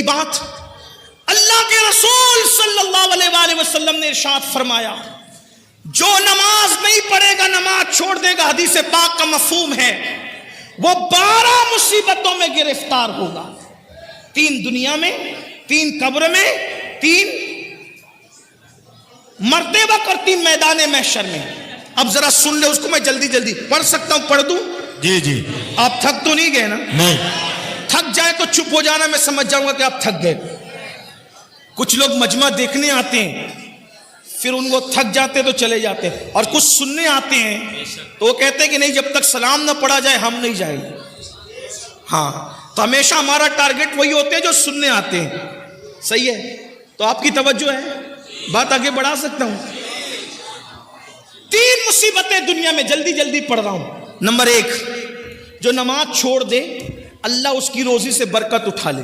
بات اللہ کے رسول صلی اللہ علیہ وآلہ وسلم نے ارشاد فرمایا جو نماز نہیں پڑھے گا نماز چھوڑ دے گا، حدیث پاک کا مفہوم ہے وہ 12 مصیبتوں میں گرفتار ہوگا، 3 دنیا میں، 3 قبر میں، 3 مرتے وقت اور 3 میدان محشر میں۔ اب ذرا سن لے اس کو، میں جلدی جلدی پڑھ سکتا ہوں، پڑھ دوں؟ جی جی۔ آپ تھک تو نہیں گئے نا؟ نہیں۔ تھک جائے تو چپ ہو جانا، میں سمجھ جاؤں گا کہ آپ تھک گئے۔ کچھ لوگ مجمع دیکھنے آتے ہیں پھر ان کو تھک جاتے تو چلے جاتے، اور کچھ سننے آتے ہیں تو وہ کہتے ہیں کہ نہیں جب تک سلام نہ پڑھا جائے ہم نہیں جائیں گے۔ ہاں تو ہمیشہ ہمارا ٹارگٹ وہی ہوتے ہیں جو سننے آتے ہیں، صحیح ہے؟ تو آپ کی توجہ ہے، بات آگے بڑھا سکتا ہوں؟ 3 مصیبتیں دنیا میں، جلدی جلدی پڑھ رہا ہوں۔ نمبر 1، جو نماز چھوڑ دے اللہ اس کی روزی سے برکت اٹھا لے۔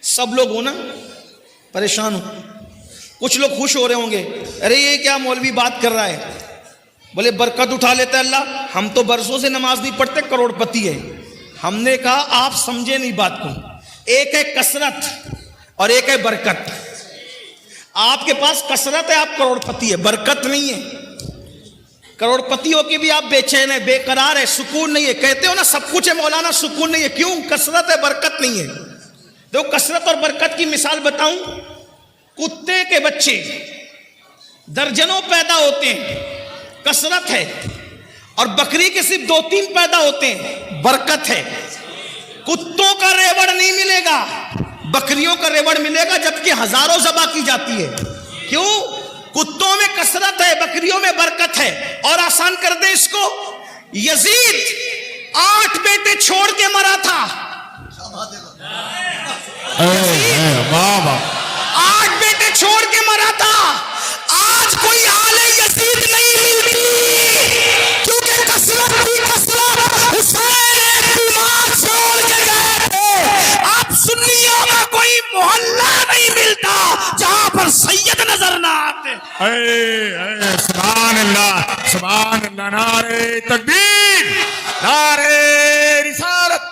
سب لوگ ہو نا پریشان ہو، کچھ لوگ خوش ہو رہے ہوں گے، ارے یہ کیا مولوی بات کر رہا ہے، بولے برکت اٹھا لیتا ہے اللہ، ہم تو برسوں سے نماز نہیں پڑھتے، کروڑ پتی ہے۔ ہم نے کہا آپ سمجھے نہیں بات کو، ایک ہے کثرت اور ایک ہے برکت۔ آپ کے پاس کثرت ہے، آپ کروڑ پتی ہے، برکت نہیں ہے۔ کروڑ پتی ہو کے بھی آپ بے چین ہے، بے قرار ہے، سکون نہیں ہے۔ کہتے ہو نا سب کچھ ہے مولانا، سکون نہیں ہے، کیوں؟ کثرت ہے، برکت نہیں ہے۔ دیکھو کثرت اور برکت کی مثال بتاؤں، کتے کے بچے درجنوں پیدا ہوتے ہیں، کثرت ہے، اور بکری کے صرف 2-3 پیدا ہوتے ہیں، برکت ہے۔ کتوں کا ریوڑ نہیں ملے گا، بکریوں کا ریوڑ ملے گا، جبکہ ہزاروں ذبح کی جاتی ہے۔ کیوں؟ کتوں میں کثرت ہے، بکریوں میں برکت ہے۔ اور آسان کر دیں اس کو، یزید 8 بیٹے چھوڑ کے مرا تھا، 8 بیٹے چھوڑ کے مرا تھا۔ آج کوئی آل یزید نہیں ملتی، کیونکہ کثرت کی کثرت حسین ایک بیمار چھوڑ کے گئے تھے۔ آپ سنیوں کا کوئی محلہ نہیں ملتا جہاں پر سید نظر نہ آتے۔ سبحان اللہ، سبحان اللہ، نعرہ تکبیر، نعرہ رسالت،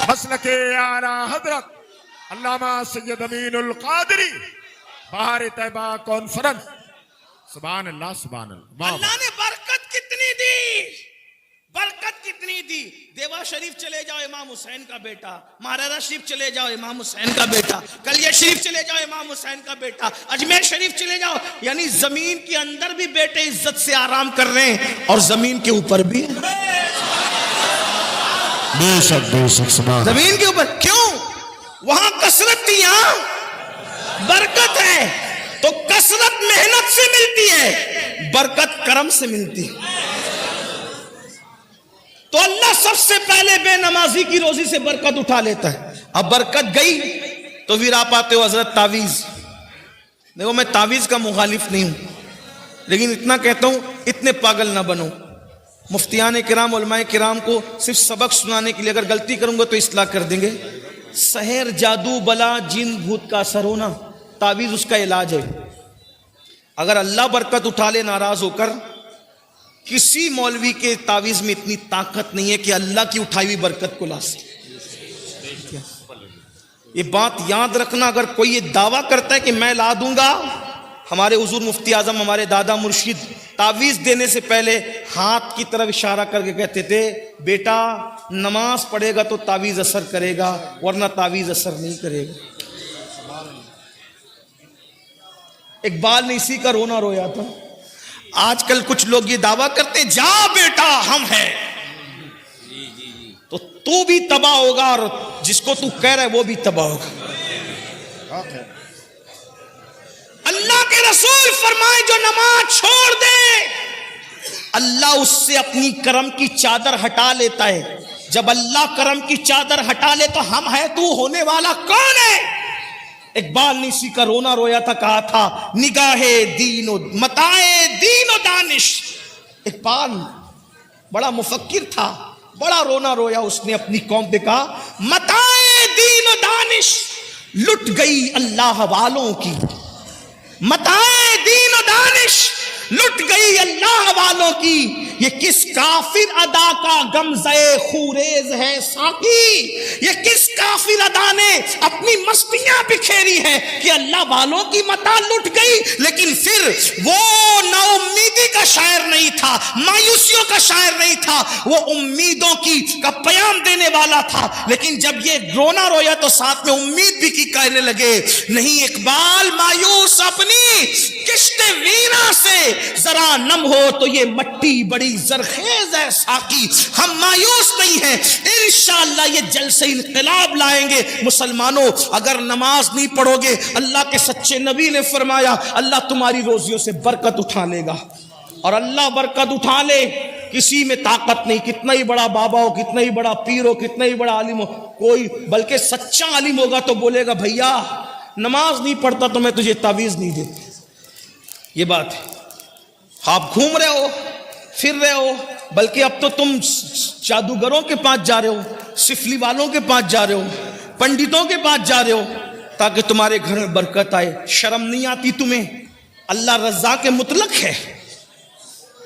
مسلک اعلیٰ حضرت علامہ سید امین القادری، بہار طیبہ کانفرنس۔ سبحان اللہ، سبحان اللہ۔ اللہ نے برکت کتنی دی، برکت کتنی دی۔ دیوا شریف چلے جاؤ امام حسین کا بیٹا، مہاراشٹر شریف چلے جاؤ امام حسین کا بیٹا، کلیہ شریف چلے جاؤ امام حسین کا بیٹا، اجمیر شریف چلے جاؤ، یعنی زمین کے اندر بھی بیٹے عزت سے آرام کر رہے ہیں اور زمین کے اوپر بھی، بے شک بے شک، سبحان زمین کے اوپر۔ کیوں؟ وہاں کثرت تھی، یہاں برکت ہے۔ تو کثرت محنت سے ملتی ہے، برکت کرم سے ملتی ہے۔ تو اللہ سب سے پہلے بے نمازی کی روزی سے برکت اٹھا لیتا ہے۔ اب برکت گئی تو پھر آپ آتے ہو حضرت تعویذ۔ دیکھو میں تعویذ کا مخالف نہیں ہوں، لیکن اتنا کہتا ہوں اتنے پاگل نہ بنو۔ مفتیان کرام، علماء کرام کو صرف سبق سنانے کے لیے، اگر غلطی کروں گا تو اصلاح کر دیں گے۔ سحر، جادو، بلا، جن بھوت کا اثر ہونا، تعویذ اس کا علاج ہے۔ اگر اللہ برکت اٹھا لے ناراض ہو کر، کسی مولوی کے تعویذ میں اتنی طاقت نہیں ہے کہ اللہ کی اٹھائی ہوئی برکت کو لا سکے۔ یہ بات یاد رکھنا، اگر کوئی یہ دعویٰ کرتا ہے کہ میں لا دوں گا، ہمارے حضور مفتی اعظم، ہمارے دادا مرشد تعویذ دینے سے پہلے ہاتھ کی طرف اشارہ کر کے کہتے تھے بیٹا نماز پڑھے گا تو تعویذ اثر کرے گا، ورنہ تعویذ اثر نہیں کرے گا۔ اقبال نے اسی کا رونا رویا تھا۔ آج کل کچھ لوگ یہ دعویٰ کرتے جا بیٹا ہم ہیں، تو بھی تباہ ہوگا اور جس کو تو کہہ رہا ہے وہ بھی تباہ ہوگا۔ اللہ کے رسول فرمائے جو نماز چھوڑ دے اللہ اس سے اپنی کرم کی چادر ہٹا لیتا ہے۔ جب اللہ کرم کی چادر ہٹا لے تو ہم ہے تو ہونے والا کون ہے؟ اقبال نے اسی کا رونا رویا تھا، کہا تھا نگاہ دین و متاع دین و دانش۔ اقبال بڑا مفکر تھا، بڑا رونا رویا اس نے اپنی قوم پہ، کہا متاع دین و دانش لٹ گئی اللہ والوں کی، متاع دین و دانش لٹ گئی اللہ والوں کی یہ کس کافر ادا کا غمزہ خوریز ہے ساقی، یہ کس کافر ادا نے اپنی مستیاں بکھیری ہیں کہ اللہ والوں کی متاع لٹ گئی، لیکن پھر وہ نا امیدی کا شاعر نہیں تھا، مایوسیوں کا شاعر نہیں تھا، وہ امیدوں کا پیام دینے والا تھا۔ لیکن جب یہ رونا رویا تو ساتھ میں امید بھی کی کہنے لگے نہیں اقبال مایوس اپنی کشت ویرا سے ذرا نم ہو تو یہ مٹی بڑی زرخیز ہے ساقی، ہم مایوس نہیں ہیں، انشاءاللہ یہ جلسے انقلاب لائیں گے۔ مسلمانوں اگر نماز نہیں پڑھو گے، اللہ کے سچے نبی نے فرمایا اللہ تمہاری روزیوں سے برکت اٹھا لے گا، اور اللہ برکت اٹھا لے کسی میں طاقت نہیں، کتنا ہی بڑا بابا ہو، کتنا ہی بڑا پیر ہو، کتنا ہی بڑا عالم ہو، کوئی بلکہ سچا عالم ہوگا تو بولے گا بھیا نماز نہیں پڑھتا تو میں تجھے تعویذ نہیں دیتا۔ یہ بات ہے، آپ گھوم رہے ہو پھر رہے ہو، بلکہ اب تو تم جادوگروں کے پاس جا رہے ہو، سفلی والوں کے پاس جا رہے ہو، پنڈتوں کے پاس جا رہے ہو تاکہ تمہارے گھر میں برکت آئے۔ شرم نہیں آتی تمہیں؟ اللہ رزاق مطلق ہے،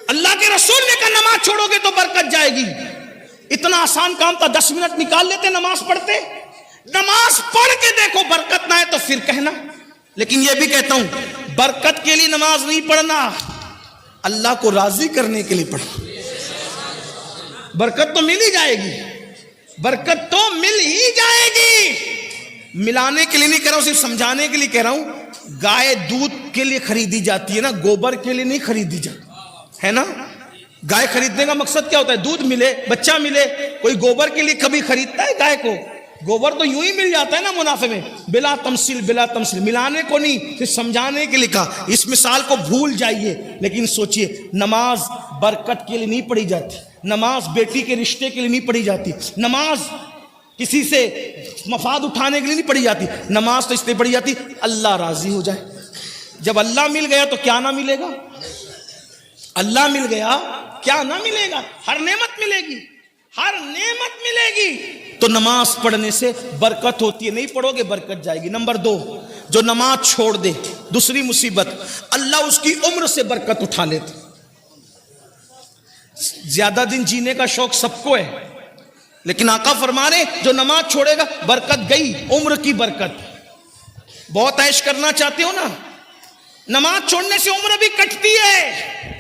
اللہ کے رسول نے کہا نماز چھوڑو گے تو برکت جائے گی۔ اتنا آسان کام تھا، 10 منٹ نکال لیتے نماز پڑھتے۔ نماز پڑھ کے دیکھو برکت نہ آئے تو پھر کہنا۔ لیکن یہ بھی کہتا ہوں برکت کے لیے نماز نہیں پڑھنا، اللہ کو راضی کرنے کے لیے پڑھنا۔ برکت تو مل ہی جائے گی، برکت تو مل ہی جائے گی۔ ملانے کے لیے نہیں کہہ رہا ہوں، صرف سمجھانے کے لیے کہہ رہا ہوں۔ گائے دودھ کے لیے خریدی جاتی ہے نا، گوبر کے لیے نہیں خریدی جاتی ہے نا۔ گائے خریدنے کا مقصد کیا ہوتا ہے؟ دودھ ملے، بچہ ملے۔ کوئی گوبر کے لیے کبھی خریدتا ہے گائے کو؟ گوبر تو یوں ہی مل جاتا ہے نا منافع میں، بلا تمثیل، بلا تمثیل، ملانے کو نہیں، صرف سمجھانے کے لیے کہا۔ اس مثال کو بھول جائیے، لیکن سوچئے نماز برکت کے لیے نہیں پڑھی جاتی، نماز بیٹی کے رشتے کے لیے نہیں پڑھی جاتی، نماز کسی سے مفاد اٹھانے کے لیے نہیں پڑھی جاتی، نماز تو اس لیے پڑھی جاتی اللہ راضی ہو جائے۔ جب اللہ مل گیا تو کیا نہ ملے گا؟ اللہ مل گیا کیا نہ ملے گا؟ ہر نعمت ملے گی، ہر نعمت ملے گی۔ تو نماز پڑھنے سے برکت ہوتی ہے، نہیں پڑھو گے برکت جائے گی۔ نمبر 2، جو نماز چھوڑ دے، دوسری مصیبت، اللہ اس کی عمر سے برکت اٹھا لیتے۔ زیادہ دن جینے کا شوق سب کو ہے، لیکن آقا فرما رہے جو نماز چھوڑے گا برکت گئی، عمر کی برکت۔ بہت عیش کرنا چاہتے ہو نا، نماز چھوڑنے سے عمر بھی کٹتی ہے،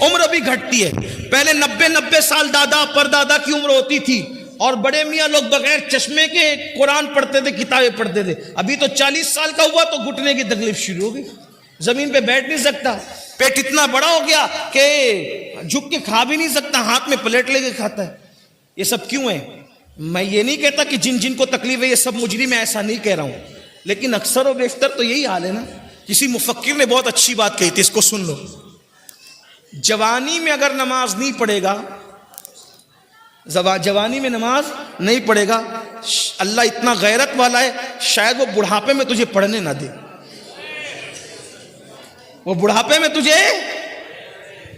عمر بھی گھٹتی ہے۔ پہلے 90 سال دادا پر دادا کی عمر ہوتی تھی، اور بڑے میاں لوگ بغیر چشمے کے قرآن پڑھتے تھے، کتابیں پڑھتے تھے۔ ابھی تو 40 سال کا ہوا تو گھٹنے کی تکلیف شروع ہو گئی، زمین پہ بیٹھ نہیں سکتا، پیٹ اتنا بڑا ہو گیا کہ جھک کے کھا بھی نہیں سکتا، ہاتھ میں پلیٹ لے کے کھاتا ہے۔ یہ سب کیوں ہے؟ میں یہ نہیں کہتا کہ جن جن کو تکلیف ہے یہ سب مجرم، ایسا نہیں کہہ رہا ہوں، لیکن اکثر و بیشتر تو یہی حال ہے نا۔ کسی مفکر نے بہت اچھی بات کہی تھی، اس کو سن لو۔ جوانی میں اگر نماز نہیں پڑھے گا، جوانی میں نماز نہیں پڑھے گا، اللہ اتنا غیرت والا ہے شاید وہ بڑھاپے میں تجھے پڑھنے نہ دے، وہ بڑھاپے میں تجھے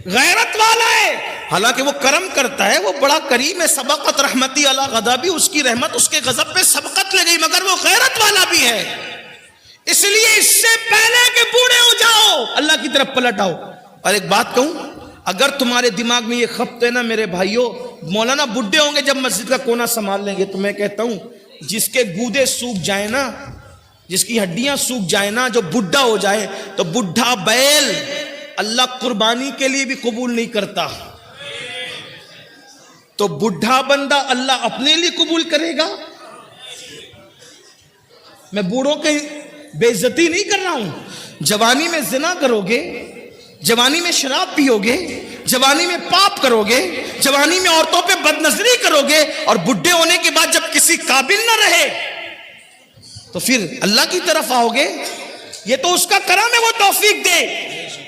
غیرت والا ہے، حالانکہ وہ کرم کرتا ہے، وہ بڑا کریم ہے۔ سبقت رحمتی علی غضبی، اس کی رحمت اس کے غضب پہ سبقت لے گئی، مگر وہ غیرت والا بھی ہے۔ اس لیے اس سے پہلے کہ بوڑھے ہو جاؤ اللہ کی طرف پلٹ آؤ۔ اور ایک بات کہوں، اگر تمہارے دماغ میں یہ خبط ہے نا میرے بھائیوں، مولانا بڈھے ہوں گے جب مسجد کا کونا سنبھال لیں گے، تو میں کہتا ہوں جس کے گودے سوکھ جائیں نا، جس کی ہڈیاں سوکھ جائیں نا، جو بڈھا ہو جائے، تو بڈھا بیل اللہ قربانی کے لیے بھی قبول نہیں کرتا، تو بڈھا بندہ اللہ اپنے لیے قبول کرے گا۔ میں بوڑھوں کے بے عزتی نہیں کر رہا ہوں۔ جوانی میں زنا کرو گے، جوانی میں شراب پیو گے، جوانی میں پاپ کرو گے، جوانی میں عورتوں پہ بد نظری کرو گے، اور بڈھے ہونے کے بعد جب کسی قابل نہ رہے تو پھر اللہ کی طرف آؤ گے۔ یہ تو اس کا کرم ہے، وہ توفیق دے،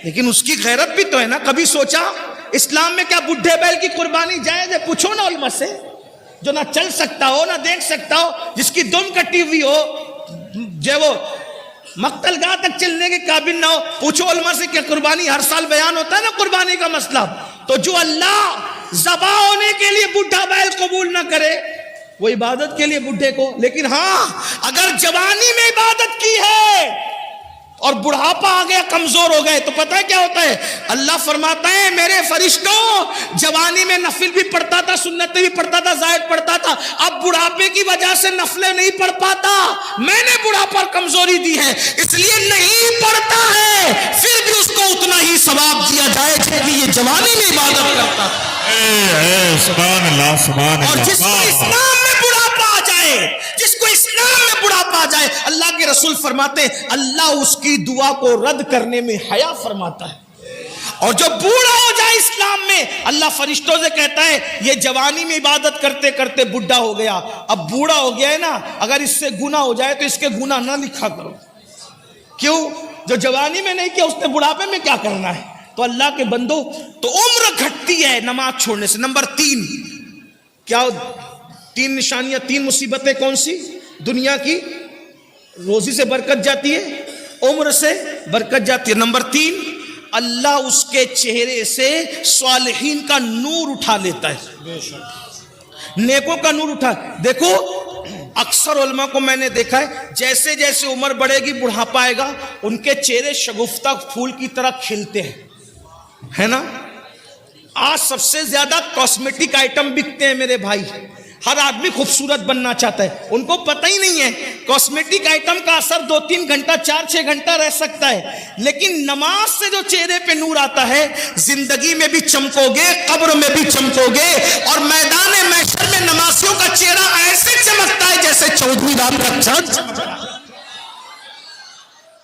لیکن اس کی غیرت بھی تو ہے نا۔ کبھی سوچا اسلام میں کیا بڈھے بیل کی قربانی جائز ہے؟ پوچھو نا علماء سے، جو نہ چل سکتا ہو نہ دیکھ سکتا ہو، جس کی دم کٹی ہوئی ہو، جو وہ مقتل گاہ تک چلنے کے قابل نہ ہو، پوچھو علماء سے کیا قربانی ہر سال بیان ہوتا ہے نا قربانی کا مسئلہ؟ تو جو اللہ ذبح ہونے کے لیے بڈھا بیل قبول نہ کرے، وہ عبادت کے لیے بڈھے کو، لیکن ہاں اگر جوانی میں عبادت کی ہے اور بڑھاپا آ گیا, کمزور ہو گئے, تو پتہ ہے کیا ہوتا ہے؟ اللہ فرماتا ہے میرے فرشتوں جوانی میں نفل بھی پڑھتا تھا, سنتیں بھی پڑھتا تھا, زائد پڑھتا تھا, اب بڑھاپے کی وجہ سے نفلیں نہیں پڑھ پاتا, میں نے بڑھاپا اور کمزوری دی ہے, اس لیے نہیں پڑھتا ہے, پھر بھی اس کو اتنا ہی ثواب دیا جائے کہ یہ جوانی میں عبادت کرتا تھا. سبحان اللہ سبحان اللہ. اور جس کو اسلام میں بڑھاپا آ جائے, جس کو اسلام میں بڑھاپا آ جائے, اللہ کے رسول فرماتے ہیں اللہ اس کی دعا کو رد کرنے میں حیا فرماتا ہے. اور جو بوڑھا ہو جائے اسلام میں, اللہ فرشتوں سے کہتا ہے یہ جوانی میں عبادت کرتے کرتے بڈھا ہو گیا, اب بوڑھا ہو گیا ہے نا, اگر اس سے گناہ ہو جائے تو اس کے گناہ نہ لکھا کرو. کیوں؟ جو جوانی میں نہیں کیا اس نے بڑھاپے میں کیا کرنا ہے. تو اللہ کے بندو, تو عمر گھٹتی ہے نماز چھوڑنے سے. نمبر 3, کیا 3 نشانیاں, 3 مصیبتیں کون سی؟ دنیا کی روزی سے برکت جاتی ہے, عمر سے برکت جاتی ہے. نمبر 3, اللہ اس کے چہرے سے صالحین کا نور اٹھا لیتا ہے, نیکوں کا نور اٹھا. دیکھو اکثر علماء کو میں نے دیکھا ہے, جیسے جیسے عمر بڑھے گی بڑھاپا آئے گا, ان کے چہرے شگفتہ پھول کی طرح کھلتے ہیں, ہے نا. آج سب سے زیادہ کاسمیٹک آئٹم بکتے ہیں میرے بھائی, ہر آدمی خوبصورت بننا چاہتا ہے, ان کو پتہ ہی نہیں ہے کاسمیٹک آئٹم کا اثر 2-3 گھنٹہ 4-6 گھنٹہ رہ سکتا ہے, لیکن نماز سے جو چہرے پہ نور آتا ہے, زندگی میں بھی چمکو گے, قبر میں بھی چمکو گے, اور میدان محشر میں نمازیوں کا چہرہ ایسے چمکتا ہے جیسے 14ویں رات کا چاند.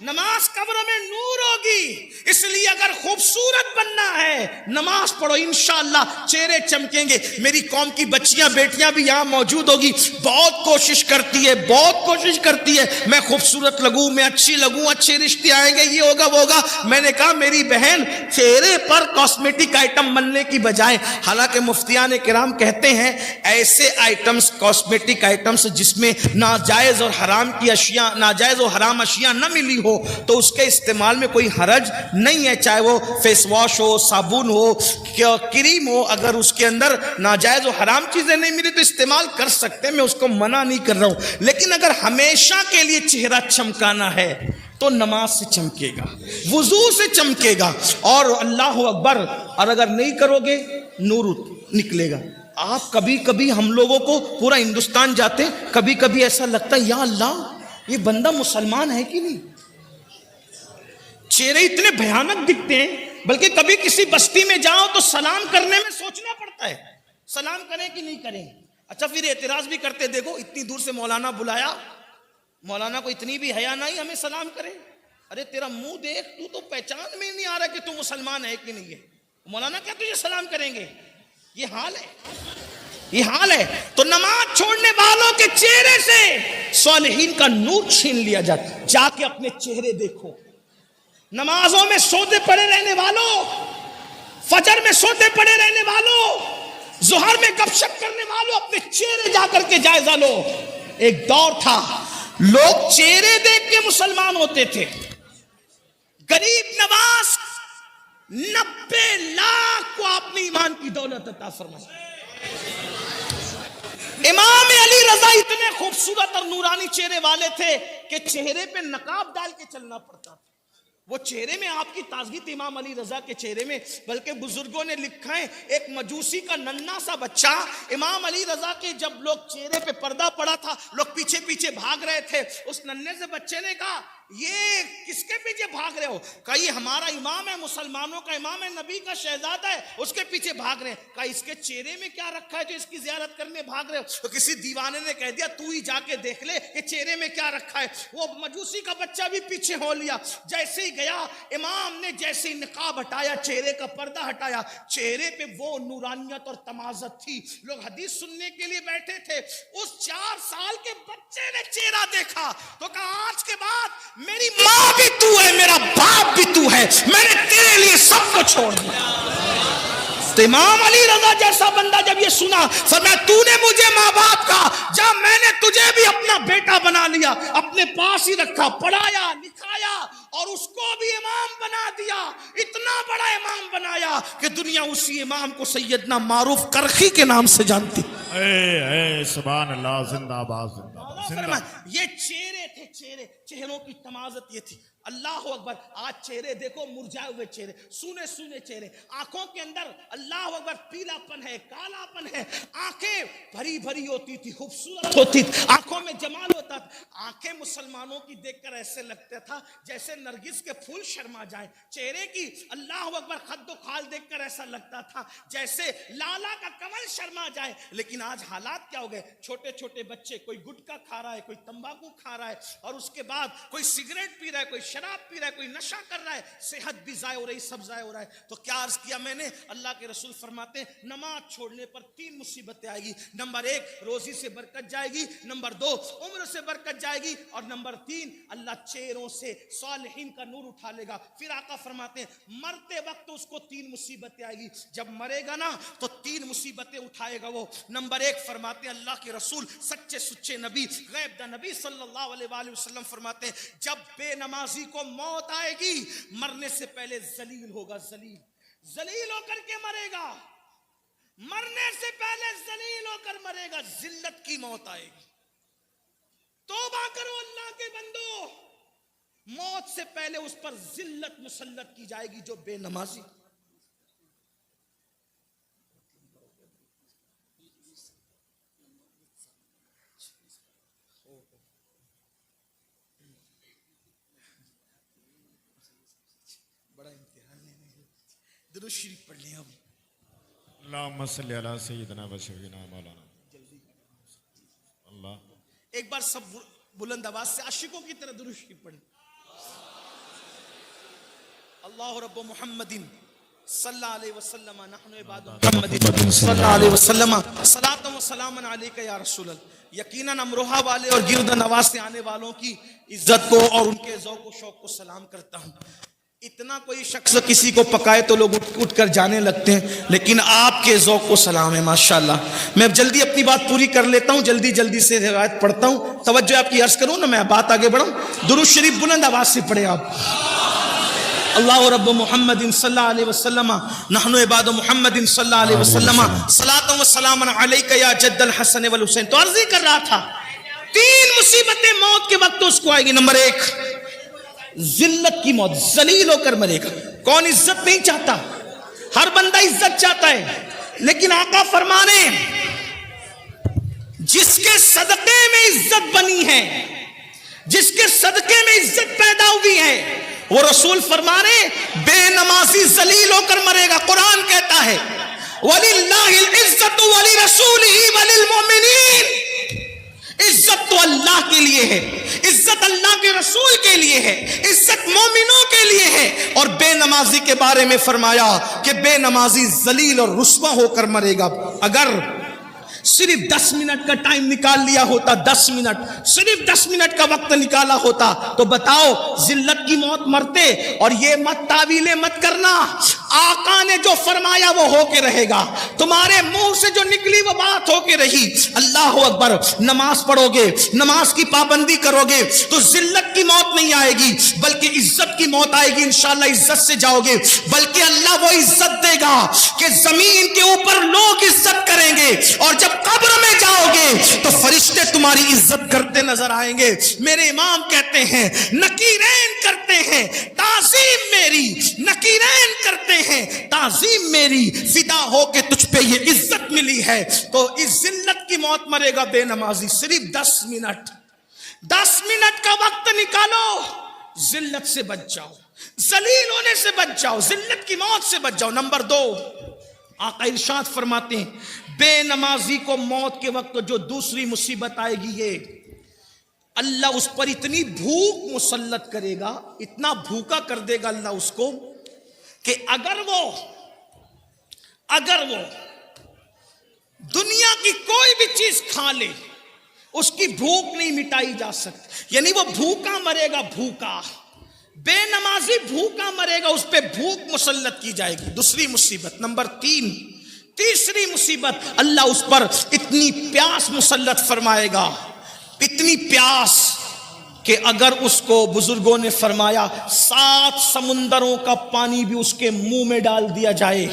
نماز قبر میں نور ہوگی, اس لیے اگر خوبصورت بننا ہے نماز پڑھو, انشاءاللہ چہرے چمکیں گے. میری قوم کی بچیاں بیٹیاں بھی یہاں موجود ہوگی, بہت کوشش کرتی ہے, بہت کوشش کرتی ہے میں خوبصورت لگوں, میں اچھی لگوں, اچھے رشتے آئیں گے, یہ ہوگا وہ ہوگا. میں نے کہا میری بہن چہرے پر کاسمیٹک آئٹم بننے کی بجائے, حالانکہ مفتیان کرام کہتے ہیں ایسے آئٹمز, کاسمیٹک آئٹمز جس میں ناجائز اور حرام کی اشیاء, ناجائز اور حرام اشیاء نہ ملی ہو, تو اس کے استعمال میں کوئی حرج نہیں ہے, چاہے وہ فیس واش ہو, صابن ہو, کریم ہو, اگر اس کے اندر ناجائز و حرام چیزیں نہیں ملی تو استعمال کر سکتے ہیں, میں اس کو منع نہیں کر رہا ہوں. لیکن اگر ہمیشہ کے لیے چہرہ چمکانا ہے تو نماز سے چمکے گا, وضو سے چمکے گا, اور اللہ اکبر, اور اگر نہیں کرو گے نور نکلے گا. آپ کبھی کبھی ہم لوگوں کو پورا ہندوستان جاتے, کبھی کبھی ایسا لگتا ہے یا اللہ یہ بندہ مسلمان ہے کہ نہیں, چہرے اتنے بھیانک دکھتے ہیں. بلکہ کبھی کسی بستی میں جاؤ تو سلام کرنے میں سوچنا پڑتا ہے, سلام کریں کہ نہیں کریں. اچھا پھر اعتراض بھی کرتے, دیکھو اتنی دور سے مولانا بلایا, مولانا کو اتنی بھی حیا نہیں ہمیں سلام کرے. ارے تیرا منہ دیکھ, تو پہچان میں نہیں آ رہا کہ تو مسلمان ہے کہ نہیں ہے, مولانا کیا تجھے سلام کریں گے. یہ حال ہے, یہ حال ہے. تو نماز چھوڑنے والوں کے چہرے سے صالحین کا نور چھین لیا جاتا. جا کے اپنے چہرے دیکھو. نمازوں میں سوتے پڑے رہنے والوں, فجر میں سوتے پڑے رہنے والوں, ظہر میں گپ شپ کرنے والوں, اپنے چہرے جا کر کے جائزہ لو. ایک دور تھا لوگ چہرے دیکھ کے مسلمان ہوتے تھے. غریب نواز 90 لاکھ کو آپ نے ایمان کی دولت عطا فرمائی. امام علی رضا اتنے خوبصورت اور نورانی چہرے والے تھے کہ چہرے پہ نقاب ڈال کے چلنا پڑتا تھا. وہ چہرے میں آپ کی تازگی تھی امام علی رضا کے چہرے میں. بلکہ بزرگوں نے لکھا ہے ایک مجوسی کا ننھا سا بچہ امام علی رضا کے جب لوگ چہرے پہ پردہ پڑا تھا, لوگ پیچھے پیچھے بھاگ رہے تھے. اس ننھے سے بچے نے کہا یہ کس کے پیچھے بھاگ رہے ہو؟ کہا یہ ہمارا امام ہے, مسلمانوں کا امام ہے, نبی کا شہزادہ ہے, اس کے پیچھے بھاگ رہے ہیں. کہا اس کے چہرے میں کیا رکھا ہے جو اس کی زیارت کرنے بھاگ رہے ہو؟ تو کسی دیوانے نے کہہ دیا تو ہی جا کے دیکھ لے کہ چہرے میں کیا رکھا ہے. وہ مجوسی کا بچہ بھی پیچھے ہو لیا. جیسے ہی گیا, امام نے جیسے ہی نقاب ہٹایا, چہرے کا پردہ ہٹایا, چہرے پہ وہ نورانیت اور تمازت تھی. لوگ حدیث سننے کے لیے بیٹھے تھے. اس 4 سال کے بچے نے چہرہ دیکھا تو کہا آج کے بعد میری ماں بھی تو ہے, میرا باپ بھی تو ہے, میں نے تیرے لیے سب کو چھوڑ دیا. تو امام علی رضا جیسا بندہ جب یہ سنا, فرمایا تو نے مجھے ماں باپ کا, جب میں نے تجھے بھی اپنا بیٹا بنا لیا, اپنے پاس ہی رکھا, پڑھایا لکھایا اور اس کو بھی امام بنا دیا. اتنا بڑا امام بنایا کہ دنیا اسی امام کو سیدنا معروف کرخی کے نام سے جانتی. اے سبحان اللہ, زندہ باد, زندہ باد. یہ چہرے تھے, چہروں کی تمازت یہ تھی. اللہ اکبر. آج چہرے دیکھو مرجھائے ہوئے چہرے, سونے سونے چہرے, آنکھوں کے اندر اللہ اکبر پیلا پن ہے, کالا پن ہے. آنکھیں بھری بھری ہوتی تھی, خوبصورت ہوتی تھی, آنکھوں میں جمال ہوتا تھا. آنکھیں مسلمانوں کی دیکھ کر ایسے لگتا تھا جیسے نرگس کے پھول شرما جائیں. چہرے کی اللہ اکبر خد و خال دیکھ کر ایسا لگتا تھا جیسے لالا کا کمل شرما جائے. لیکن آج حالات کیا ہو گئے, چھوٹے چھوٹے بچے, کوئی گٹکا کھا رہا ہے, کوئی تمباکو کھا رہا ہے, اور اس کے بعد کوئی سگریٹ پی رہا ہے, کوئی شراب پی رہا ہے, کوئی نشہ کر رہا ہے. صحت بھی ضائع ہو رہی, سب ضائع ہو رہا ہے. تو کیا عرض کیا میں نے, اللہ کے رسول فرماتے ہیں نماز چھوڑنے پر 3 مصیبتیں آئے گی. نمبر 1 روزی سے برکت جائے گی, نمبر 2 عمر سے برکت جائے گی, اور نمبر 3 اللہ چہروں سے صالحین کا نور اٹھا لے گا. پھر آقا فرماتے ہیں مرتے وقت اس کو 3 مصیبتیں آئے گی. جب مرے گا نا تو 3 مصیبتیں اٹھائے گا وہ. نمبر 1 فرماتے ہیں اللہ کے رسول سچے سچے نبی غیب دا نبی صلی اللہ علیہ وآلہ وسلم فرماتے ہیں جب بے نمازی کو موت آئے گی مرنے سے پہلے ذلیل ہوگا. ذلیل ہو کر کے مرے گا, مرنے سے پہلے ذلیل ہو کر مرے گا. ذلت کی موت آئے گی. توبہ کرو اللہ کے بندو, موت سے پہلے اس پر ذلت مسلط کی جائے گی جو بے نمازی. بڑا امتحان ہے, درود شریف پڑھ لیں. اب اللہم صلی علی سیدنا و شفیعنا مولانا اللہ. ایک بار سب بلند آواز سے عاشقوں کی طرح درود شریف پڑھیں. اللہ رب محمد صلی اللہ علیہ وسلم نحن عباد محمد صلی اللہ علیہ وسلم صلاۃ و سلام علیک یا رسول اللہ. یقیناً امروہہ والے اور گرد نواز سے آنے والوں کی عزت کو اور ان کے ذوق و شوق کو سلام کرتا ہوں. اتنا کوئی شخص کسی کو پکائے تو لوگ اٹھ کر جانے لگتے ہیں, لیکن آپ کے ذوق کو سلام ہے ماشاءاللہ. میں جلدی اپنی بات پوری کر لیتا ہوں, جلدی سے روایت پڑھتا ہوں. توجہ آپ کی عرض کروں نا, میں بات آگے بڑھاؤں. درود شریف بلند آواز سے پڑھے آپ. اللہ رب محمد صلی اللہ علیہ وسلم نحن عباد محمد صلی اللہ علیہ وسلم صلاۃ و سلام علیک یا جد الحسن والحسین. تو عرض ہی کر رہا تھا 3 مصیبتیں موت کے وقت اس کو آئے گی. نمبر 1 ذلت کی موت, ذلیل ہو کر مرے گا. کون عزت نہیں چاہتا؟ ہر بندہ عزت چاہتا ہے, لیکن آقا فرمانے جس کے صدقے میں عزت بنی ہے, جس کے صدقے میں عزت پیدا ہوئی ہے, وہ رسول فرمانے بے نمازی ذلیل ہو کر مرے گا. قرآن کہتا ہے وَلِلَّهِ الْعِزَّةُ وَلِرَسُولِهِ وَلِلْمُؤْمِنِينَ. عزت تو اللہ کے لیے ہے, عزت اللہ کے رسول کے لیے ہے, عزت مومنوں کے لیے ہے. اور بے نمازی کے بارے میں فرمایا کہ بے نمازی ذلیل اور رسوا ہو کر مرے گا. اگر صرف 10 منٹ کا ٹائم نکال لیا ہوتا, 10 منٹ, صرف 10 منٹ کا وقت نکالا ہوتا تو بتاؤ ذلت کی موت مرتے. اور یہ مت تعویلیں مت کرنا, آقا نے جو فرمایا وہ ہو کے رہے گا. تمہارے منہ سے جو نکلی وہ بات ہو کے رہی. اللہ اکبر. نماز پڑھو گے, نماز کی پابندی کرو گے تو ذلت کی موت نہیں آئے گی بلکہ عزت کی موت آئے گی. انشاءاللہ عزت سے جاؤ گے, بلکہ اللہ وہ عزت دے گا کہ زمین کے اوپر لوگ عزت کریں گے, اور جب قبر میں جاؤ گے تو فرشتے تمہاری عزت کرتے نظر آئیں گے. میرے امام کہتے ہیں نکیرین کرتے ہیں تعظیم میری, نکیرین کرتے ہیں تعظیم میری, فدا ہو کے تجھ پہ یہ عزت ملی ہے. تو اس ذلت کی موت مرے گا بے نمازی. صرف 10 منٹ کا وقت نکالو, ذلت سے بچ جاؤ, ذلیل ہونے سے بچ جاؤ, ذلت کی موت سے بچ جاؤ. نمبر 2 آقا ارشاد فرماتے ہیں بے نمازی کو موت کے وقت جو دوسری مصیبت آئے گی, یہ اللہ اس پر اتنی بھوک مسلط کرے گا, اتنا بھوکا کر دے گا اللہ اس کو کہ اگر وہ دنیا کی کوئی بھی چیز کھا لے اس کی بھوک نہیں مٹائی جا سکتی. یعنی وہ بھوکا مرے گا, بھوکا. بے نمازی بھوکا مرے گا, اس پہ بھوک مسلط کی جائے گی. دوسری مصیبت. نمبر 3 تیسری مصیبت, اللہ اس پر اتنی پیاس مسلط فرمائے گا, اتنی پیاس کہ اگر اس کو بزرگوں نے فرمایا 7 سمندروں کا پانی بھی اس کے منہ میں ڈال دیا جائے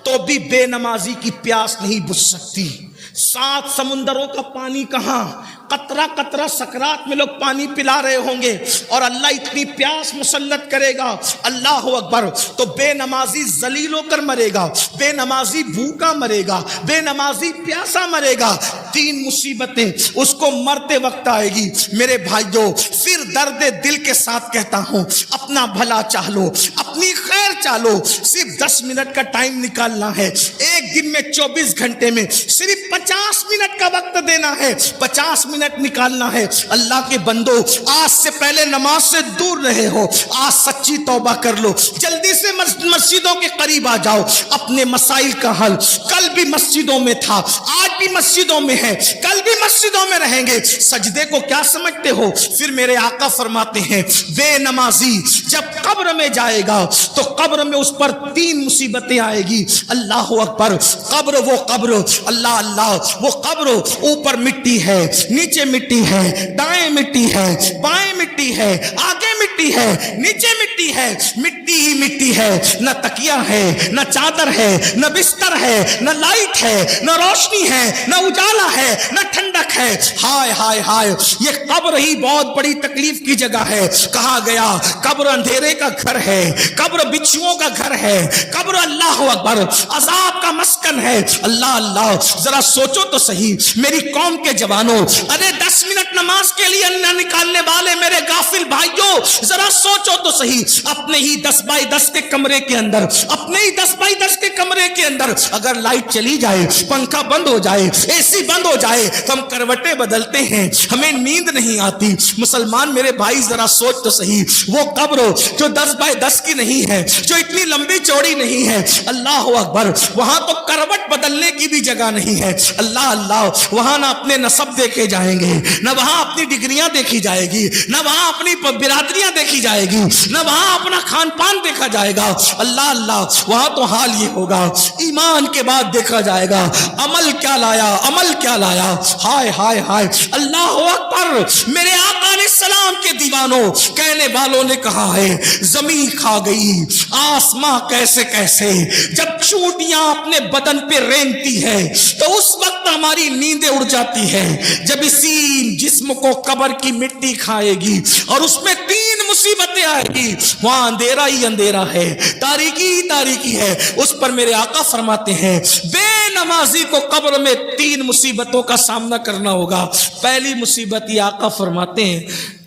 تو بھی بے نمازی کی پیاس نہیں بجھ سکتی. 7 سمندروں کا پانی کہاں، قطرہ قطرہ سکرات میں لوگ پانی پلا رہے ہوں گے، اور اللہ اتنی پیاس مسلط کرے گا، اللہ اکبر، تو بے نمازی ذلیل ہو کر مرے گا، بے نمازی بھوکا مرے گا، بے نمازی پیاسا مرے گا، 3 مصیبتیں اس کو مرتے وقت آئے گی۔ میرے بھائیوں، پھر درد دل کے ساتھ کہتا ہوں، اپنا بھلا چاہ لو، اپنی خیر چاہ لو، صرف 10 منٹ کا ٹائم نکالنا ہے، ایک دن میں 24 گھنٹے میں صرف 50 منٹ کا وقت دینا ہے، 50 منٹ نکالنا ہے۔ اللہ کے بندو، آج سے پہلے نماز سے دور رہے ہو، آج سچی توبہ کر لو، جلدی سے مسجدوں کے قریب آ جاؤ، اپنے مسائل کا حل۔ کل بھی مسجدوں میں تھا، آج بھی مسجدوں میں ہے، کل بھی مسجدوں میں رہیں گے۔ سجدے کو کیا سمجھتے ہو؟ پھر میرے آقا فرماتے ہیں، بے نمازی جب قبر میں جائے گا تو قبر میں اس پر 3 مصیبتیں آئے گی۔ اللہ اکبر، قبر، وہ قبر، اللہ اللہ، وہ قبر، اوپر مٹی ہے، نیچے مٹی ہے، دائیں مٹی ہے، بائیں مٹی ہے، آگے مٹی ہے، نیچے مٹی ہے، مٹی ہی مٹی ہے، نہ تکیہ ہے، نہ چادر ہے، نہ بستر ہے، نہ لائٹ ہے، نہ روشنی ہے، نہ اجالا ہے، نہ ٹھنڈک ہے۔ ہائے ہائے ہائے، یہ قبر ہی بہت بڑی تکلیف کی جگہ ہے۔ کہا گیا قبر اندھیرے کا گھر ہے، قبر بچھوؤں کا گھر ہے، قبر اللہ اکبر عذاب کا مسکن ہے۔ اللہ اللہ، ذرا سوچو تو صحیح میری قوم کے جوانوں، ارے 10 منٹ نماز کے لیے نہ نکالنے والے میرے غافل بھائیوں، ذرا سوچو تو صحیح، اپنے ہی 10 بائی 10 کے کمرے کے اندر، اپنے ہی 10 بائی 10 کے کمرے کے اندر اگر لائٹ چلی جائے، پنکھا بند ہو جائے، اے سی بند ہو جائے تو ہم کروٹیں بدلتے ہیں، ہمیں نیند نہیں آتی۔ مسلمان میرے بھائی ذرا سوچ تو صحیح، وہ قبر جو 10 بائی 10 کی نہیں ہے، جو اتنی لمبی چوڑی نہیں ہے، اللہ اکبر، وہاں تو کروٹ بدلنے کی بھی جگہ نہیں ہے۔ اللہ اللہ، وہاں نہ اپنے نسب دیکھے جائیں گے، نہ وہاں اپنی ڈگریاں دیکھی جائے گی، نہ وہاں اپنی برادریاں دیکھی جائے گی، نہ وہاں اپنا کھان پان دیکھا جائے گا۔ اللہ اللہ، وہاں تو حال یہ ہوگا، ایمان کے بعد دیکھا جائے گا عمل کیا لایا، عمل کیا لایا۔ ہائے ہائے ہائے، اللہ اکبر، میرے آقا علیہ السلام کے دیوانوں، کہنے والوں نے کہا ہے زمین کھا گئی آسماں کیسے کیسے، جب چونٹیاں اپنے بدن پہ رینگتی ہے تو اس وقت ہماری نیندیں اڑ جاتی ہے، جب اسی جسم کو قبر کی مٹی کھائے گی اور اس میں 3 مصیبتیں آئے گی، وہاں اندھیرا ہی اندھیرا ہے، تاریکی ہی تاریکی ہے، اس پر میرے آقا فرماتے ہیں بے نمازی کو قبر میں 3 مصیبتوں کا سامنا کرنا ہوگا۔ پہلی مصیبت یہ آقا فرماتے ہیں،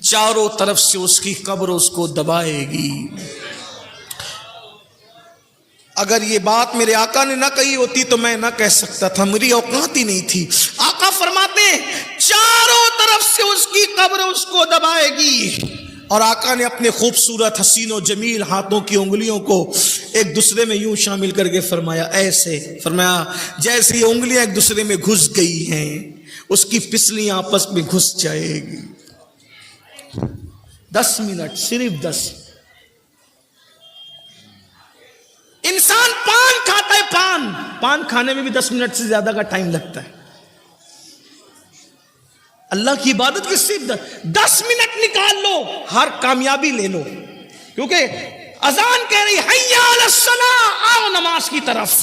چاروں طرف سے اس کی قبر اس کو دبائے گی۔ اگر یہ بات میرے آقا نے نہ کہی ہوتی تو میں نہ کہہ سکتا تھا، میری اوقات ہی نہیں تھی۔ آقا فرماتے ہیں چاروں طرف سے اس کی قبر اس کو دبائے گی، اور آقا نے اپنے خوبصورت حسین و جمیل ہاتھوں کی انگلیوں کو ایک دوسرے میں یوں شامل کر کے فرمایا، ایسے فرمایا جیسے یہ انگلیاں ایک دوسرے میں گھس گئی ہیں، اس کی پسلیاں آپس میں گھس جائے گی۔ 10 منٹ، صرف 10۔ انسان پان کھاتا ہے، پان کھانے میں بھی 10 منٹ سے زیادہ کا ٹائم لگتا ہے۔ اللہ کی عبادت کی صرف 10 منٹ نکال لو، ہر کامیابی لے لو، کیونکہ اذان کہہ رہی حی علی الصلاۃ، آؤ نماز کی طرف،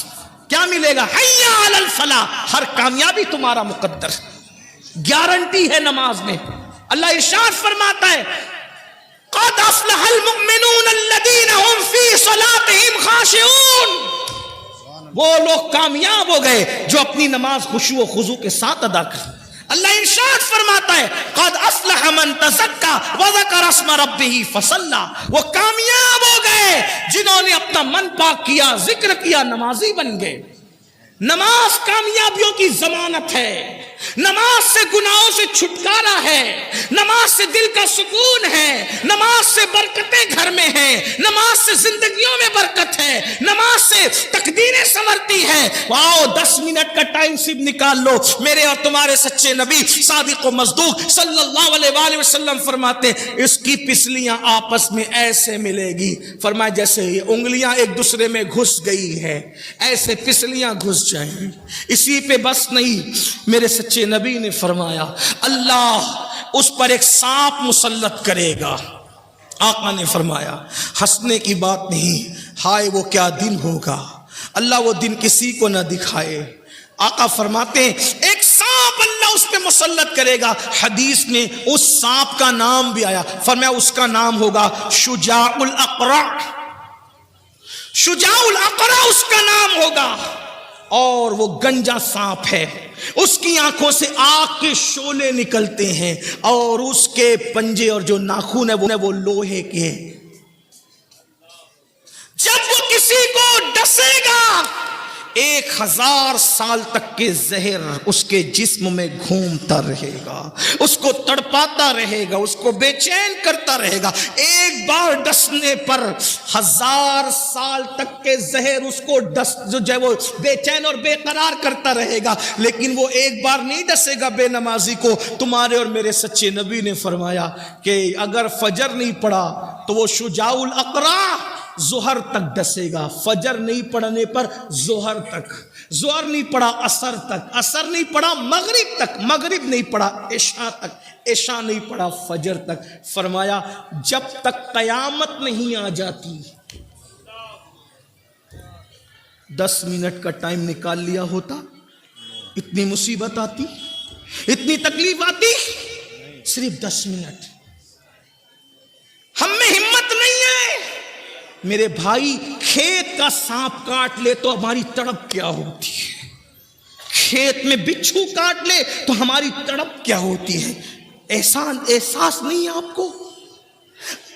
کیا ملے گا؟ حی علی الفلاح، ہر کامیابی تمہارا مقدر، گارنٹی ہے نماز میں۔ اللہ ارشاد فرماتا ہے قد افلح المؤمنون الذین هم فی صلاتهم خاشعون، وہ لوگ کامیاب ہو گئے جو اپنی نماز خشوع و خضوع کے ساتھ ادا کرتے۔ اللہ ارشاد فرماتا ہے قد افلح من تزکا وذکر اسم ربہ فصلی، وہ کامیاب ہو گئے جنہوں نے اپنا من پاک کیا، ذکر کیا، نمازی بن گئے۔ نماز کامیابیوں کی ضمانت ہے، نماز سے گناہوں سے چھٹکارا ہے، نماز سے دل کا سکون ہے، نماز سے برکتیں گھر میں ہیں، نماز سے زندگیوں میں برکت ہے، نماز سے تقدیریں سنورتی ہیں۔ واؤ، 10 منٹ کا ٹائم صرف نکال لو۔ میرے اور تمہارے سچے نبی صادق و مصدوق صلی اللہ علیہ وآلہ وسلم فرماتے اس کی پسلیاں آپس میں ایسے ملے گی، فرمایا جیسے یہ انگلیاں ایک دوسرے میں گھس گئی ہے، ایسے پسلیاں گھس جائیں گی۔ اسی پہ بس نہیں، میرے سچے نبی نے فرمایا اللہ اس پر ایک سانپ مسلط کرے گا۔ آقا نے فرمایا ہنسنے کی بات نہیں، ہائے وہ کیا دن ہوگا، اللہ وہ دن کسی کو نہ دکھائے۔ آقا فرماتے ہیں ایک اس پہ مسلط کرے گا. حدیث میں اس سانپ کا نام بھی آیا, فرمایا اس کا نام ہوگا شجاع الاقرع. شجاع الاقرع اس کا نام ہوگا, اور وہ گنجا سانپ ہے. اس کی آنکھوں سے آگ کے شعلے نکلتے ہیں, اور اس کے پنجے اور جو ناخن ہے وہ لوہے کے ہیں. جب وہ کسی کو ڈسے گا 1000 سال تک کے زہر اس کے جسم میں گھومتا رہے گا, اس کو تڑپاتا رہے گا, اس کو بے چین کرتا رہے گا. ایک بار ڈسنے پر 1000 سال تک کے زہر اس کو جو ہے وہ بے چین اور بے قرار کرتا رہے گا. لیکن وہ ایک بار نہیں ڈسے گا بے نمازی کو. تمہارے اور میرے سچے نبی نے فرمایا کہ اگر فجر نہیں پڑا تو وہ شجاع الاقرع ظہر تک ڈسے گا. فجر نہیں پڑھنے پر ظہر تک, ظہر نہیں پڑھا عصر تک, عصر نہیں پڑھا مغرب تک, مغرب نہیں پڑھا عشاء تک, عشاء نہیں پڑھا فجر تک. فرمایا جب تک قیامت نہیں آ جاتی. 10 منٹ کا ٹائم نکال لیا ہوتا, اتنی مصیبت آتی, اتنی تکلیف آتی. صرف 10 منٹ. ہم میں ہمت نہیں ہے. میرے بھائی کھیت کا سانپ کاٹ لے تو ہماری تڑپ کیا ہوتی ہے, کھیت میں بچھو کاٹ لے تو ہماری تڑپ کیا ہوتی ہے. احساس نہیں ہے آپ کو؟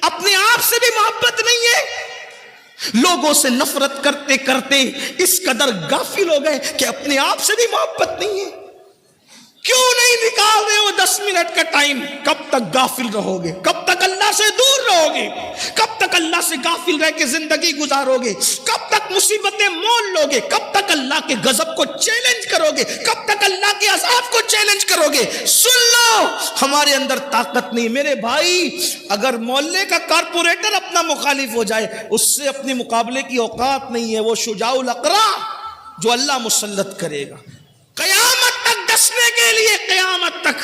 اپنے آپ سے بھی محبت نہیں ہے. لوگوں سے نفرت کرتے کرتے اس قدر غافل ہو گئے کہ اپنے آپ سے بھی محبت نہیں ہے. کیوں نہیں نکال رہے ہو 10 منٹ کا ٹائم؟ کب تک غافل رہو گے؟ کب تک اللہ سے دور رہو گے؟ کب تک اللہ سے غافل رہ کے زندگی گزارو گے؟ کب تک مصیبتیں مول لو گے؟ کب تک اللہ کے غضب کو چیلنج کرو گے؟ کب تک اللہ کے عذاب کو چیلنج کرو گے؟ سن لو, ہمارے اندر طاقت نہیں. میرے بھائی اگر محلے کا کارپوریٹر اپنا مخالف ہو جائے, اس سے اپنے مقابلے کی اوقات نہیں ہے. وہ شجاع الاقرع جو اللہ مسلط کرے گا قیامت تک ڈسنے کے لیے, قیامت تک,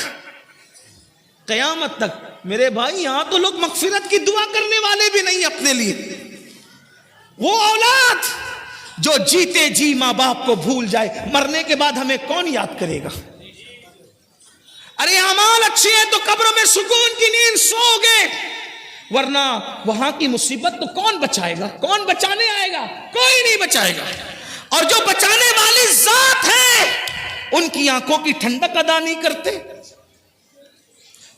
قیامت تک. میرے بھائی یہاں تو لوگ مغفرت کی دعا کرنے والے بھی نہیں اپنے لیے. وہ اولاد جو جیتے جی ماں باپ کو بھول جائے, مرنے کے بعد ہمیں کون یاد کرے گا؟ ارے اعمال اچھے ہیں تو قبر میں سکون کی نیند سو گے, ورنہ وہاں کی مصیبت تو کون بچائے گا؟ کون بچانے آئے گا؟ کوئی نہیں بچائے گا. اور جو بچانے والی ذات ہے ان کی آنکھوں کی ٹھنڈک ادا نہیں کرتے.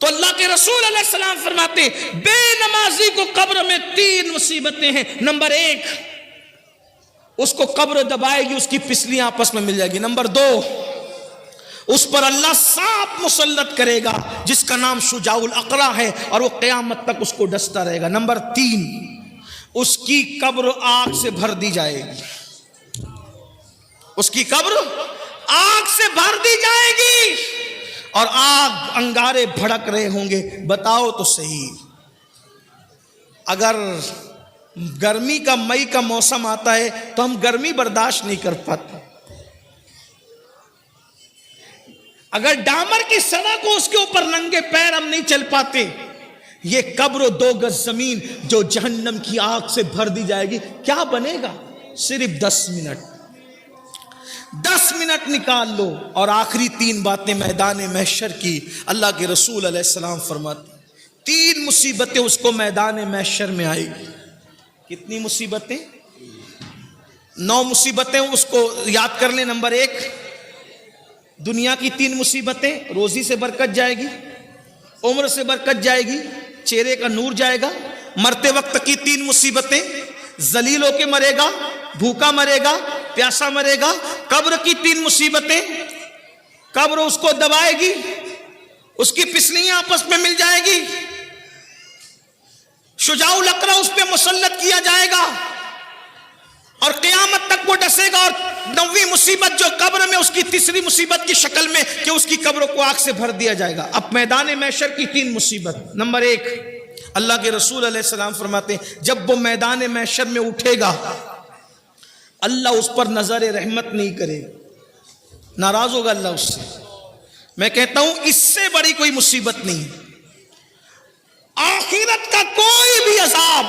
تو اللہ کے رسول علیہ السلام فرماتے بے نمازی کو قبر میں 3 مصیبتیں ہیں. نمبر 1, اس کو قبر دبائے گی, اس کی پسلیاں آپس میں مل جائے گی. نمبر 2, اس پر اللہ سانپ مسلط کرے گا جس کا نام شجاع الاقرع ہے, اور وہ قیامت تک اس کو ڈستا رہے گا. نمبر 3, اس کی قبر آگ سے بھر دی جائے گی. اس کی قبر آگ سے بھر دی جائے گی, اور آگ انگارے بھڑک رہے ہوں گے. بتاؤ تو صحیح, اگر گرمی کا مئی کا موسم آتا ہے تو ہم گرمی برداشت نہیں کر پاتے. اگر ڈامر کی سڑک ہو اس کے اوپر ننگے پیر ہم نہیں چل پاتے. یہ قبر 2 گز زمین جو جہنم کی آگ سے بھر دی جائے گی, کیا بنے گا؟ صرف 10 منٹ. 10 منٹ نکال لو. اور آخری 3 باتیں میدان محشر کی. اللہ کے رسول علیہ السلام فرماتے 3 مصیبتیں اس کو میدان محشر میں آئے گی. کتنی مصیبتیں؟ 9 مصیبتیں اس کو یاد کر لیں. نمبر 1, دنیا کی 3 مصیبتیں. روزی سے برکت جائے گی, عمر سے برکت جائے گی, چہرے کا نور جائے گا. مرتے وقت کی 3 مصیبتیں, ذلیل ہو کے مرے گا, بھوکا مرے گا, پیاسا مرے گا. قبر کی 3 مصیبتیں, قبر اس کو دبائے گی, اس کی پسلیاں آپس میں مل جائے گی, شجاع الاقرع اس پہ مسلط کیا جائے گا, اور قیامت تک وہ ڈسے گا. اور 9ویں مصیبت جو قبر میں, اس کی 3ری مصیبت کی شکل میں کہ اس کی قبر کو آگ سے بھر دیا جائے گا. اب میدان محشر کی 3 مصیبت. نمبر 1, اللہ کے رسول علیہ السلام فرماتے ہیں جب وہ میدان محشر میں اٹھے گا, اللہ اس پر نظر رحمت نہیں کرے, ناراض ہوگا اللہ اس سے. میں کہتا ہوں اس سے بڑی کوئی مصیبت نہیں. آخرت کا کوئی بھی عذاب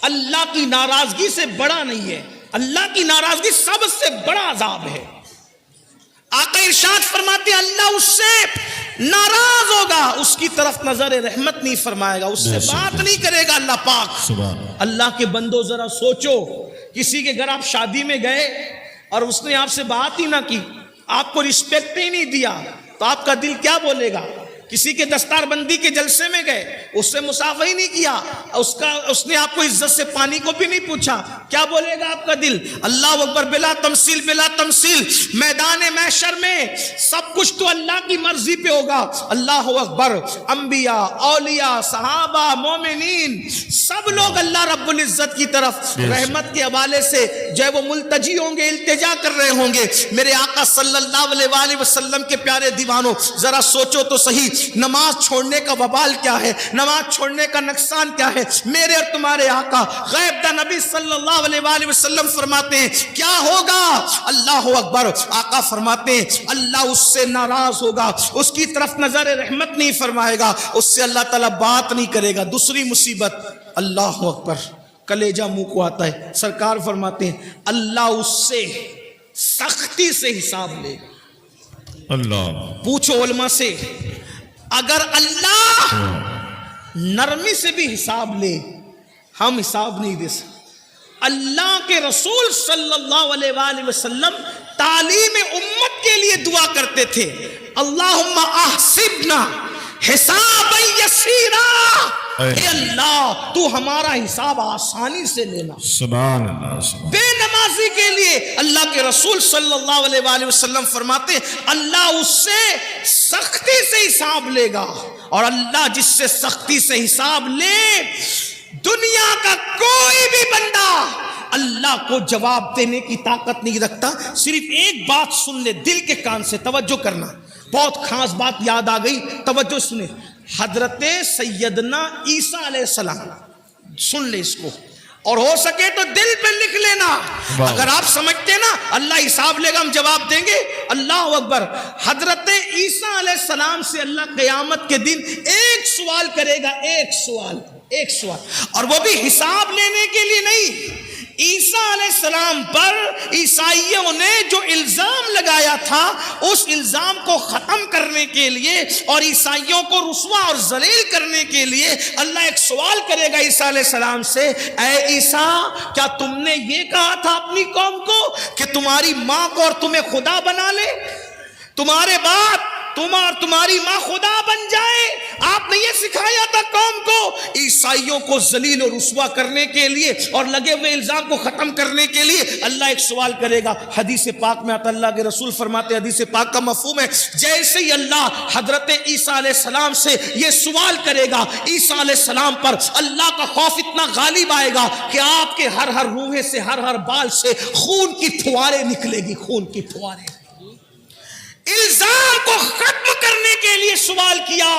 اللہ کی ناراضگی سے بڑا نہیں ہے. اللہ کی ناراضگی سب سے بڑا عذاب ہے. آقا ارشاد فرماتے ہیں اللہ اس سے ناراض ہوگا، اس کی طرف نظر رحمت نہیں فرمائے گا، اس سے بات نہیں کرے گا اللہ پاک۔ اللہ کے بندو ذرا سوچو، کسی کے گھر آپ شادی میں گئے اور اس نے آپ سے بات ہی نہ کی، آپ کو رسپیکٹ ہی نہیں دیا، تو آپ کا دل کیا بولے گا؟ کسی کے دستار بندی کے جلسے میں گئے، اس سے مصافحہ ہی نہیں کیا، اس نے آپ کو عزت سے پانی کو بھی نہیں پوچھا، کیا بولے گا آپ کا دل؟ اللہ اکبر، بلا تمثیل بلا تمثیل، میدان محشر میں سب کچھ تو اللہ کی مرضی پہ ہوگا۔ اللہ اکبر، انبیاء، اولیاء، صحابہ، مومنین، سب لوگ اللہ رب العزت کی طرف رحمت کے حوالے سے جو ہے وہ ملتجی ہوں گے، التجا کر رہے ہوں گے۔ میرے آقا صلی اللہ علیہ وآلہ وسلم کے پیارے دیوانوں، ذرا سوچو تو صحیح، نماز چھوڑنے کا وبال کیا ہے، نماز چھوڑنے کا نقصان کیا ہے۔ میرے اور تمہارے آقا غیب دا نبی صلی اللہ علیہ وآلہ وسلم فرماتے ہیں کیا ہوگا؟ اللہ اکبر، آقا فرماتے ہیں اللہ اس سے ناراض ہوگا، اس کی طرف نظر رحمت نہیں فرمائے گا، اس سے اللہ تعالیٰ بات نہیں کرے گا۔ دوسری مصیبت، اللہ اکبر، کلیجہ منہ کو آتا ہے، سرکار فرماتے ہیں اللہ اس سے سختی سے حساب لے گا۔ اللہ، پوچھو علماء سے، اگر اللہ نرمی سے بھی حساب لے، ہم حساب نہیں دے سکتے۔ اللہ کے رسول صلی اللہ علیہ وآلہ وسلم تعلیم امت کے لیے دعا کرتے تھے، اللہم احسبنا حسابا یسیرا، اے اللہ تو ہمارا حساب آسانی سے لینا۔ سبحان اللہ۔ بے نمازی کے لیے اللہ کے رسول صلی اللہ علیہ وآلہ وسلم فرماتے ہیں اللہ اس سے سختی سے حساب لے گا، اور اللہ جس سے سختی سے حساب لے، دنیا کا کوئی بھی بندہ اللہ کو جواب دینے کی طاقت نہیں رکھتا۔ صرف ایک بات سن لے، دل کے کان سے توجہ کرنا، بہت خاص بات یاد آ گئی، توجہ سنیں۔ حضرت سیدنا عیسیٰ علیہ السلام، سن لے اس کو، اور ہو سکے تو دل پہ لکھ لینا۔ اگر آپ سمجھتے نا اللہ حساب لے گا ہم جواب دیں گے، اللہ اکبر، حضرت عیسیٰ علیہ السلام سے اللہ قیامت کے دن ایک سوال کرے گا، ایک سوال، اور وہ بھی حساب لینے کے لیے نہیں۔ عیسیٰ علیہ السلام پر عیسائیوں نے جو الزام لگایا تھا، اس الزام کو ختم کرنے کے لیے اور عیسائیوں کو رسوا اور ذلیل کرنے کے لیے اللہ ایک سوال کرے گا عیسیٰ علیہ السلام سے، اے عیسیٰ کیا تم نے یہ کہا تھا اپنی قوم کو کہ تمہاری ماں کو اور تمہیں خدا بنا لے، تمہارے باپ تم اور تمہاری ماں خدا بن جائے؟ آپ نے یہ سکھایا تھا قوم کو۔ عیسائیوں کو ذلیل اور رسوا کرنے کے لیے اور لگے ہوئے الزام کو ختم کرنے کے لیے اللہ ایک سوال کرے گا۔ حدیث پاک میں آتا، اللہ کے رسول فرماتے، حدیث پاک کا مفہوم ہے جیسے ہی اللہ حضرت عیسیٰ علیہ السلام سے یہ سوال کرے گا، عیسیٰ علیہ السلام پر اللہ کا خوف اتنا غالب آئے گا کہ آپ کے ہر روحے سے، ہر بال سے خون کی پھواریں نکلے گی، خون کی پھواریں۔ الزام کو ختم کرنے کے لیے سوال کیا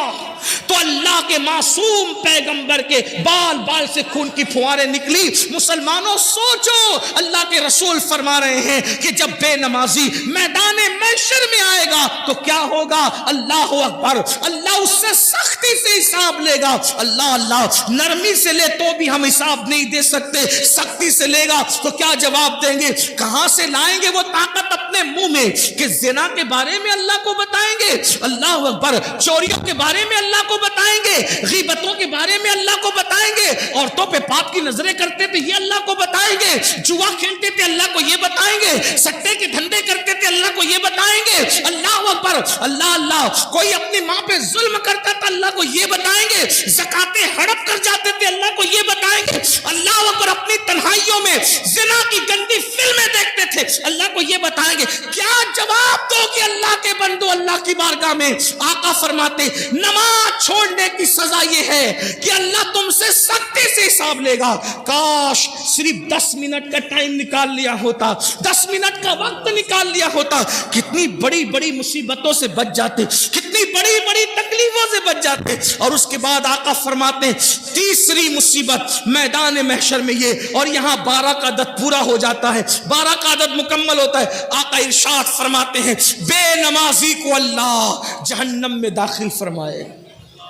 تو اللہ کے معصوم پیغمبر کے بال سے خون کی پھواریں نکلی۔ مسلمانوں سوچو، اللہ کے رسول فرما رہے ہیں کہ جب بے نمازی میدان محشر میں آئے گا تو کیا ہوگا؟ اللہ اکبر، اللہ اس سے سختی سے حساب لے گا۔ اللہ نرمی سے لے تو بھی ہم حساب نہیں دے سکتے، سختی سے لے گا تو کیا جواب دیں گے؟ کہاں سے لائیں گے وہ طاقت اپنے منہ میں کہ زنا کے بارے میں اللہ کو بتائیں گے، اللہ اکبر، چوریوں کے بارے میں اللہ کو بتائیں گے، غیبتوں کے بارے میں اللہ کو بتائیں گے، عورتوں پہ پاپ کی نظریں کرتے تھے یہ اللہ کو بتائیں گے، جوا کھیلتے تھے اللہ کو یہ بتائیں گے، سٹے کے دھندے کرتے تھے اللہ کو یہ بتائیں گے، اللہ اکبر، اللہ، کوئی اپنی ماں پہ ظلم کرتا تھا اللہ کو یہ بتائیں گے، زکاتیں ہڑپ کر جاتے تھے اللہ کو یہ بتائیں گے، اللہ اکبر، اپنی تنہائیوں میں زنا کی گندی فلمیں دیکھتے تھے اللہ کو یہ بتائیں گے۔ کیا جواب دو کہ اللہ کے بندو اللہ کی بارگاہ میں؟ آقا فرماتے نماز چھوڑنے کی سزا یہ ہے کہ اللہ تم سے سختی سے حساب لے گا۔ کاش صرف 10 منٹ کا ٹائم نکال لیا ہوتا، 10 منٹ کا وقت نکال لیا ہوتا، کتنی بڑی بڑی مصیبتوں سے بچ جاتے، کتنی بڑی بڑی تکلیفوں سے بچ جاتے۔ اور اس کے بعد آقا فرماتے ہیں تیسری مصیبت میدان محشر میں یہ، اور یہاں 12 کا عدد پورا ہو جاتا ہے، 12 کا عدد مکمل ہوتا ہے۔ آقا ارشاد فرماتے ہیں بے نمازی کو اللہ جہنم میں داخل فرمائے،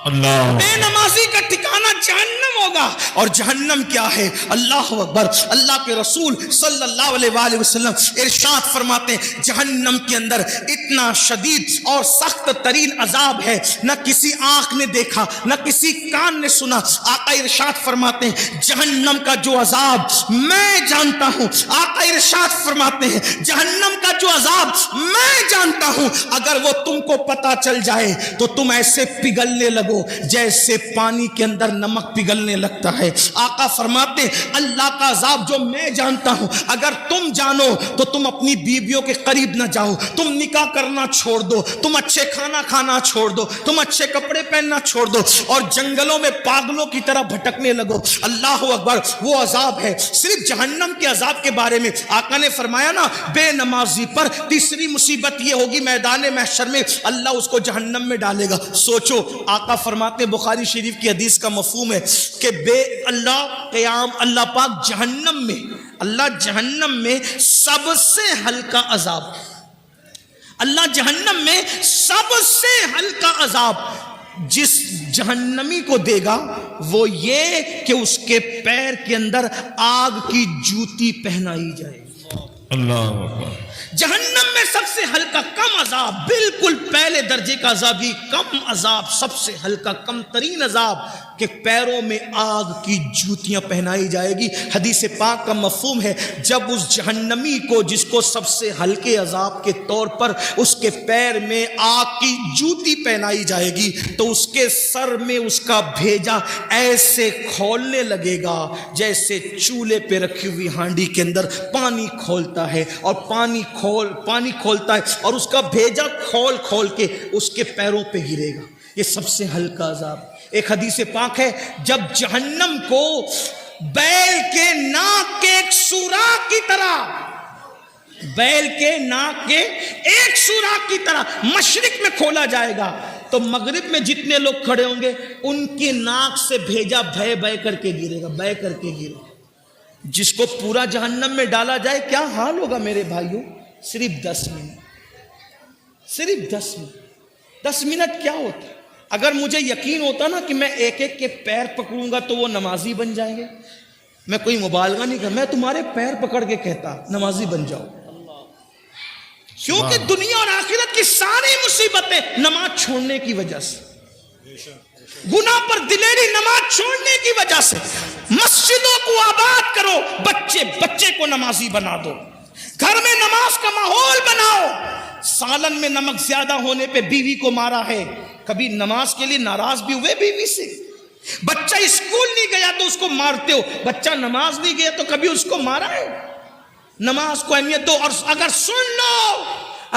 اللہ، بے نمازی کا ٹھکانہ جہنم ہوگا۔ اور جہنم کیا ہے. اللہ اکبر. اللہ کے رسول صلی اللہ علیہ وآلہ وسلم ارشاد فرماتے ہیں جہنم کے اندر اتنا شدید اور سخت ترین عذاب ہے نہ کسی آنکھ نے دیکھا نہ کسی کان نے سنا. آقا ارشاد فرماتے ہیں جہنم کا جو عذاب میں جانتا ہوں. آقا ارشاد فرماتے ہیں جہنم کا جو عذاب میں جانتا ہوں اگر وہ تم کو پتا چل جائے تو تم ایسے پگھلنے لگو جیسے پانی کے اندر نمک پگھلنے لگتا ہے. آقا فرماتے ہیں اللہ کا عذاب جو میں جانتا ہوں اگر تم جانو تو تم اپنی بیویوں کے قریب نہ جاؤ, تم نکاح کرنا چھوڑ دو, تم اچھے کھانا کھانا چھوڑ دو, تم اچھے کپڑے پہننا چھوڑ دو اور جنگلوں میں پاگلوں کی طرح بھٹکنے لگو. اللہ اکبر. وہ عذاب ہے. صرف جہنم کے عذاب کے بارے میں آقا نے فرمایا نا بے نمازی پر تیسری مصیبت یہ ہوگی میدان محشر میں اللہ اس کو جہنم میں ڈالے گا. سوچو آقا فرماتے بخاری شریف کی حدیث کا مفہوم ہے کہ بے اللہ قیام اللہ پاک جہنم میں اللہ جہنم میں سب سے ہلکا عذاب اللہ جہنم میں سب سے ہلکا عذاب جس جہنمی کو دے گا وہ یہ کہ اس کے پیر کے اندر آگ کی جوتی پہنائی جائے. اللہ اکبر. جہنم میں سب سے ہلکا کم عذاب, بالکل پہلے درجے کا عذاب ہی کم عذاب, سب سے ہلکا کم ترین عذاب کہ پیروں میں آگ کی جوتیاں پہنائی جائے گی. حدیث پاک کا مفہوم ہے جب اس جہنمی کو جس کو سب سے ہلکے عذاب کے طور پر اس کے پیر میں آگ کی جوتی پہنائی جائے گی تو اس کے سر میں اس کا بھیجا ایسے کھولنے لگے گا جیسے چولہے پہ رکھی ہوئی ہانڈی کے اندر پانی کھولتا ہے اور پانی کھولتا ہے اور اس کا بھیجا کھول کھول کے اس کے پیروں پہ گرے گا. یہ سب سے ہلکا عذاب. ایک حدیث پاک ہے جب جہنم کو بیل کے ناک کے ایک سوراخ کی طرح بیل کے ناک کے ایک سوراخ کی طرح مشرق میں کھولا جائے گا تو مغرب میں جتنے لوگ کھڑے ہوں گے ان کی ناک سے بھیجا بھے بھے کر کے گرے گا, بھے کر کے گرے گا. جس کو پورا جہنم میں ڈالا جائے کیا حال ہوگا میرے بھائیوں. صرف 10 منٹ, صرف 10 منٹ کیا ہوتا ہے. اگر مجھے یقین ہوتا نا کہ میں ایک ایک کے پیر پکڑوں گا تو وہ نمازی بن جائیں گے, میں کوئی مبالغہ نہیں کرتا, میں تمہارے پیر پکڑ کے کہتا نمازی بن جاؤ. کیونکہ دنیا اور آخرت کی ساری مصیبتیں نماز چھوڑنے کی وجہ سے, گناہ پر دلیری نماز چھوڑنے کی وجہ سے. مسجدوں کو آباد کرو, بچے کو نمازی بنا دو, گھر میں نماز کا ماحول بناؤ. سالن میں نمک زیادہ ہونے پہ بیوی کو مارا ہے, کبھی نماز کے لیے ناراض بھی ہوئے بیوی سے. بچہ اسکول نہیں گیا تو اس کو مارتے ہو, بچہ نماز نہیں گیا تو کبھی اس کو مارا ہے. نماز کو اہمیت دو. اور اگر سن لو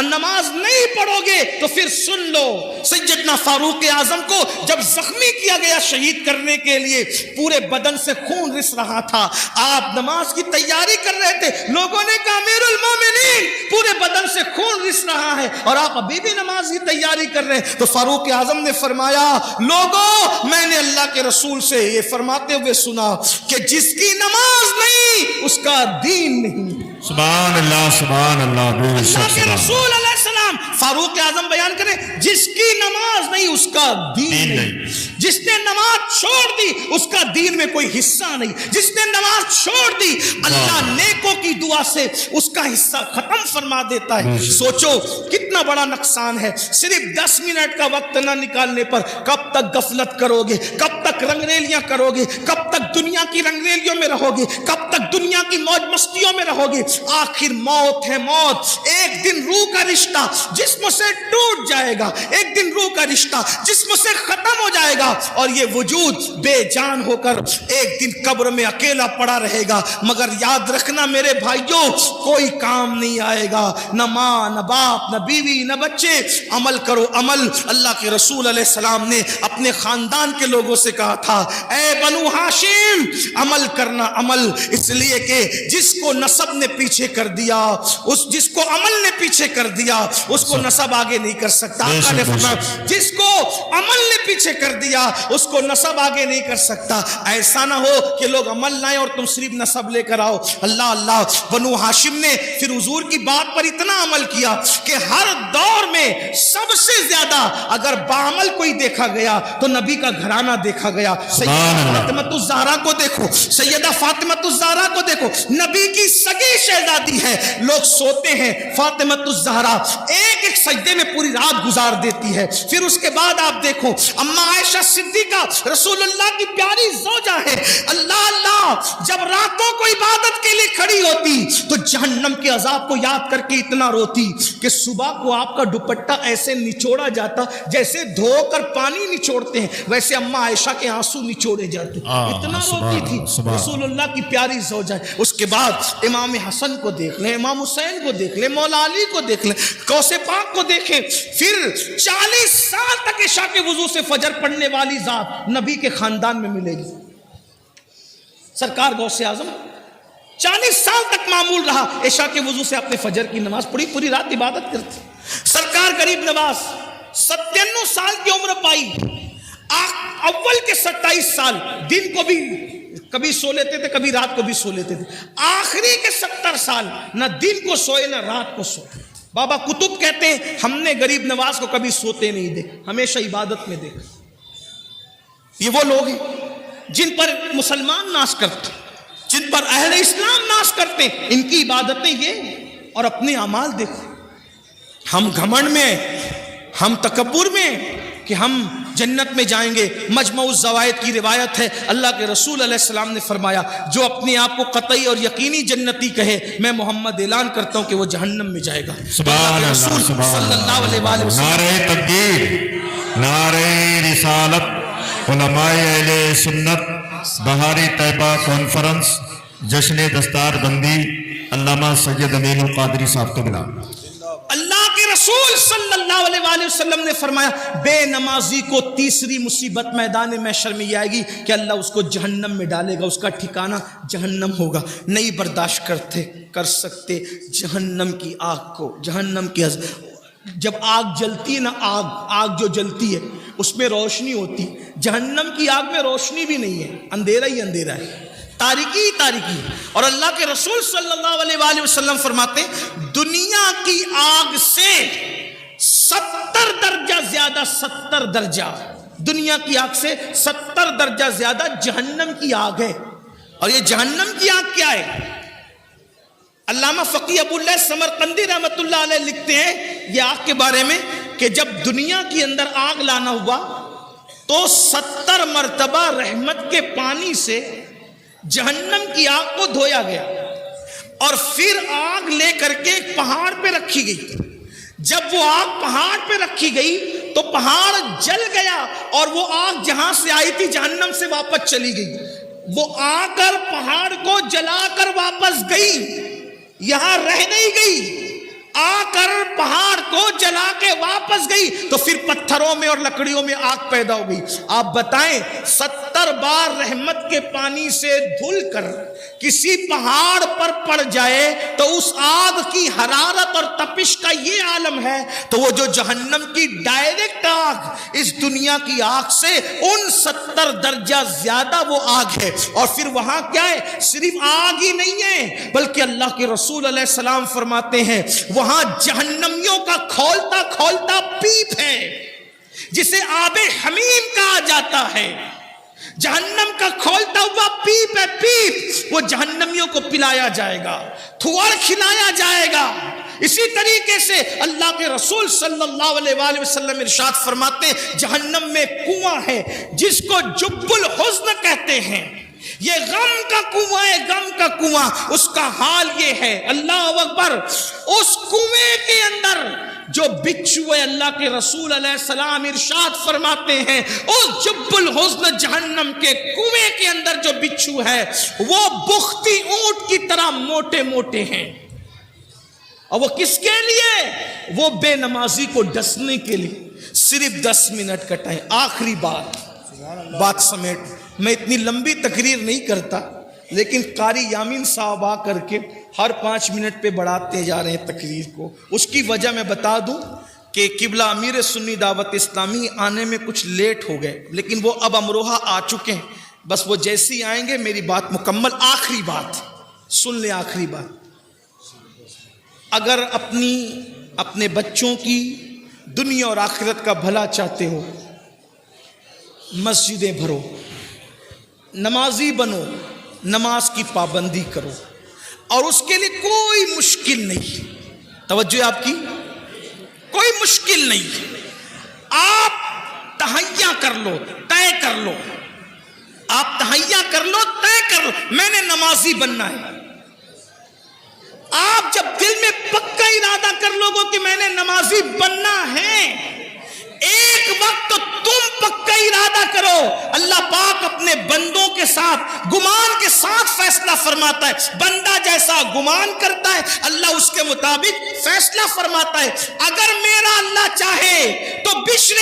نماز نہیں پڑھو گے تو پھر سن لو سیدنا فاروق اعظم کو جب زخمی کیا گیا شہید کرنے کے لیے پورے بدن سے خون رس رہا تھا, آپ نماز کی تیاری کر رہے تھے, لوگوں نے کہا امیر المومنین پورے بدن سے خون رس رہا ہے اور آپ ابھی بھی نماز کی تیاری کر رہے ہیں. تو فاروق اعظم نے فرمایا لوگوں میں نے اللہ کے رسول سے یہ فرماتے ہوئے سنا کہ جس کی نماز نہیں اس کا دین نہیں. سبحان اللہ سبحان اللہ. اللہ کے رسول علیہ السلام فاروق اعظم بیان کریں جس کی نماز نہیں اس کا دین نہیں. جس نے نماز چھوڑ دی اس کا دین میں کوئی حصہ نہیں. جس نے نماز چھوڑ دی اللہ نیکوں کی دعا سے اس کا حصہ ختم فرما دیتا ہے. سوچو کتنا بڑا نقصان ہے. صرف 10 منٹ کا وقت نہ نکالنے پر کب تک غفلت کرو گے, کب تک رنگریلیاں کرو گے, کب تک دنیا کی رنگریلیوں میں رہو گے, کب تک دنیا کی موج مستیوں میں رہو گے. آخر موت ہے موت. ایک دن روح کا رشتہ جسم سے ٹوٹ جائے گا, ایک دن روح کا رشتہ جسم سے ختم ہو جائے گا اور یہ وجود بے جان ہو کر ایک دن قبر میں اکیلا پڑا رہے گا. مگر یاد رکھنا میرے بھائیوں کوئی کام نہیں آئے گا, نہ ماں نہ باپ نہ بیوی نہ بچے. عمل کرو عمل. اللہ کے رسول علیہ السلام نے اپنے خاندان کے لوگوں سے کہا تھا اے بنو ہاشم عمل کرنا عمل, اس لیے کہ جس کو نسب نے پیچھے کر دیا جس کو عمل نے پیچھے کر دیا اس کو نسب آگے نہیں کر سکتا. آقا نے فرمایا جس کو عمل نے پیچھے کر دیا گیا اس کو نسب آگے نہیں کر سکتا. ایسا نہ ہو کہ لوگ عمل لائیں اور تم صرف نسب لے کر آؤ. اللہ اللہ. بنو ہاشم نے پھر حضور کی بات پر اتنا عمل کیا کہ ہر دور میں سب سے زیادہ اگر بعمل کوئی دیکھا گیا تو نبی کا گھرانہ دیکھا گیا. سیدہ فاطمہ الزہرا کو دیکھو, سیدہ فاطمہ الزہرا کو دیکھو, نبی کی سگی شہزادی ہے. لوگ سوتے ہیں, فاطمہ الزہرا ایک ایک سجدے میں پوری رات گزار دیتی ہے. پھر اس کے بعد آپ دیکھو اما عائشہ صدیقہ رسول اللہ کی پیاری زوجہ ہے. اللہ اللہ, جب راتوں کو عبادت کے لیے کھڑی ہوتی تو جہنم کے عذاب کو یاد کر کے اتنا روتی کہ صبح کو آپ کا دوپٹہ ایسے نچوڑا جاتا جیسے دھو کر پانی نچوڑتے ہیں, ویسے اما عائشہ کے آنسو نچوڑے جاتے. اتنا روتی تھی رسول اللہ کی پیاری زوجہ ہے. اس کے بعد امام حسن کو دیکھ لیں, امام حسین کو دیکھ لیں, مولا علی کو دیکھ لیں, غوث پاک کو دیکھیں. پھر 40 سال تک عشاء کے وضو سے فجر پڑھنے والی ذات نبی کے خاندان میں ملے گی. سرکار غوث اعظم 40 سال تک معمول رہا, عشاء کے وضو سے اپنے فجر کی نماز پڑھی, پوری رات عبادت کرتی. سرکار غریب نواز 97 سال کی عمر پائی. اول کے 27 سال دن کو بھی کبھی سو لیتے تھے, کبھی رات کو بھی سو لیتے تھے. آخری کے 70 سال نہ دن کو سوئے نہ رات کو سوئے. بابا کتب کہتے ہیں ہم نے غریب نواز کو کبھی سوتے نہیں دیکھا, ہمیشہ عبادت میں دیکھا. یہ وہ لوگ ہیں جن پر مسلمان ناز کرتے, جن پر اہل اسلام ناز کرتے, ان کی عبادتیں یہ اور اپنے اعمال دیکھو. ہم گھمنڈ میں, ہم تکبر میں کہ ہم جنت میں جائیں گے. مجمع الزوائد کی روایت ہے, اللہ کے رسول علیہ السلام نے فرمایا جو اپنے آپ کو قطعی اور یقینی جنتی کہے میں محمد اعلان کرتا ہوں کہ وہ جہنم میں جائے گا. سبحان اللہ, صلی اللہ علیہ وآلہ وسلم. نعرہ تکبیر, نعرہ رسالت, علماء اہل سنت, بہاری طیبہ کانفرنس, جشن دستار بندی, علامہ سید امین القادری صاحب کو ملا. اللہ کے رسول صلی اللہ علیہ وآلہ وسلم نے فرمایا بے نمازی کو تیسری مصیبت میدان محشر میں یہ آئے گی کہ اللہ اس کو جہنم میں ڈالے گا, اس کا ٹھکانہ جہنم ہوگا. نہیں برداشت کر سکتے جہنم کی آگ کو. جہنم کی جب آگ جلتی ہے نا, آگ جو جلتی ہے اس میں روشنی ہوتی, جہنم کی آگ میں روشنی بھی نہیں ہے, اندھیرا ہی اندھیرا ہے, تاریکی تاریکی. اور اللہ کے رسول صلی اللہ علیہ وآلہ وسلم فرماتے دنیا کی آگ سے 70 درجہ زیادہ, 70 درجہ دنیا کی آگ سے 70 درجہ زیادہ جہنم کی آگ ہے. اور یہ جہنم کی آگ کیا ہے؟ علامہ فقی ابو اللہ سمرقندی رحمت اللہ علیہ لکھتے ہیں یہ آگ کے بارے میں کہ جب دنیا کے اندر آگ لانا ہوا تو 70 مرتبہ رحمت کے پانی سے جہنم کی آگ کو دھویا گیا اور پھر آگ لے کر کے ایک پہاڑ پہ رکھی گئی. جب وہ آگ پہاڑ پہ رکھی گئی تو پہاڑ جل گیا اور وہ آگ جہاں سے آئی تھی جہنم سے واپس چلی گئی. وہ آ کر پہاڑ کو جلا کر واپس گئی, یہاں رہ نہیں گئی, آ کر پہاڑ کو جلا کے واپس گئی. تو پھر پتھروں میں اور لکڑیوں میں آگ پیدا ہو گئی. آپ بتائیں 70 بار رحمت کے پانی سے دھل کر کسی پہاڑ پر پڑ جائے تو اس آگ کی حرارت اور تپش کا یہ عالم ہے, تو وہ جو جہنم کی ڈائریکٹ آگ اس دنیا کی آگ سے ان 70 درجہ زیادہ وہ آگ ہے. اور پھر وہاں کیا ہے, صرف آگ ہی نہیں ہے بلکہ اللہ کے رسول علیہ السلام فرماتے ہیں وہاں جہنمیوں کا کھولتا کھولتا پیپ ہے جسے آب حمیم کہا جاتا ہے. جہنم کا کھولتا ہوا پیپ ہے, پیپ, وہ جہنمیوں کو پلایا جائے گا, تھوڑ کھلایا جائے گا. اسی طریقے سے اللہ کے رسول صلی اللہ علیہ وآلہ وسلم ارشاد فرماتے ہیں جہنم میں کنواں ہے جس کو جب الحزن کہتے ہیں, یہ غم کا کنواں ہے, غم کا کنواں. اس کا حال یہ ہے, اللہ اکبر, اس کنویں کے اندر جو بچھو ہے اللہ کے رسول علیہ السلام ارشاد فرماتے ہیں اس جب الحزن جہنم کے کنویں کے اندر جو بچھو ہے وہ بختی اونٹ کی طرح موٹے موٹے ہیں. اور وہ کس کے لیے؟ وہ بے نمازی کو ڈسنے کے لیے. صرف 10 منٹ کا ٹائم, آخری بات سمیٹ. میں اتنی لمبی تقریر نہیں کرتا لیکن قاری یامین صاحب آ کر کے ہر 5 منٹ پہ بڑھاتے جا رہے ہیں تقریر کو. اس کی وجہ میں بتا دوں کہ قبلہ امیر سنی دعوت اسلامی آنے میں کچھ لیٹ ہو گئے، لیکن وہ اب امروہہ آ چکے ہیں، بس وہ جیسی آئیں گے میری بات مکمل۔ آخری بات سن لیں، آخری بات، اگر اپنے بچوں کی دنیا اور آخرت کا بھلا چاہتے ہو، مسجدیں بھرو، نمازی بنو، نماز کی پابندی کرو، اور اس کے لیے کوئی مشکل نہیں، توجہ آپ کی، کوئی مشکل نہیں، آپ تہیا کر لو، طے کر لو، آپ تہیا کر لو، طے کر لو، میں نے نمازی بننا ہے۔ آپ جب دل میں پکا ارادہ کر لو گے کہ میں نے نمازی بننا ہے، ایک وقت تو تم پکا ارادہ کرو، اللہ پاک اپنے بندوں کے ساتھ گمان کے ساتھ فیصلہ فرماتا ہے، بندہ جیسا گمان کرتا ہے اللہ اس کے مطابق فیصلہ فرماتا ہے۔ اگر میرا اللہ چاہے تو بشر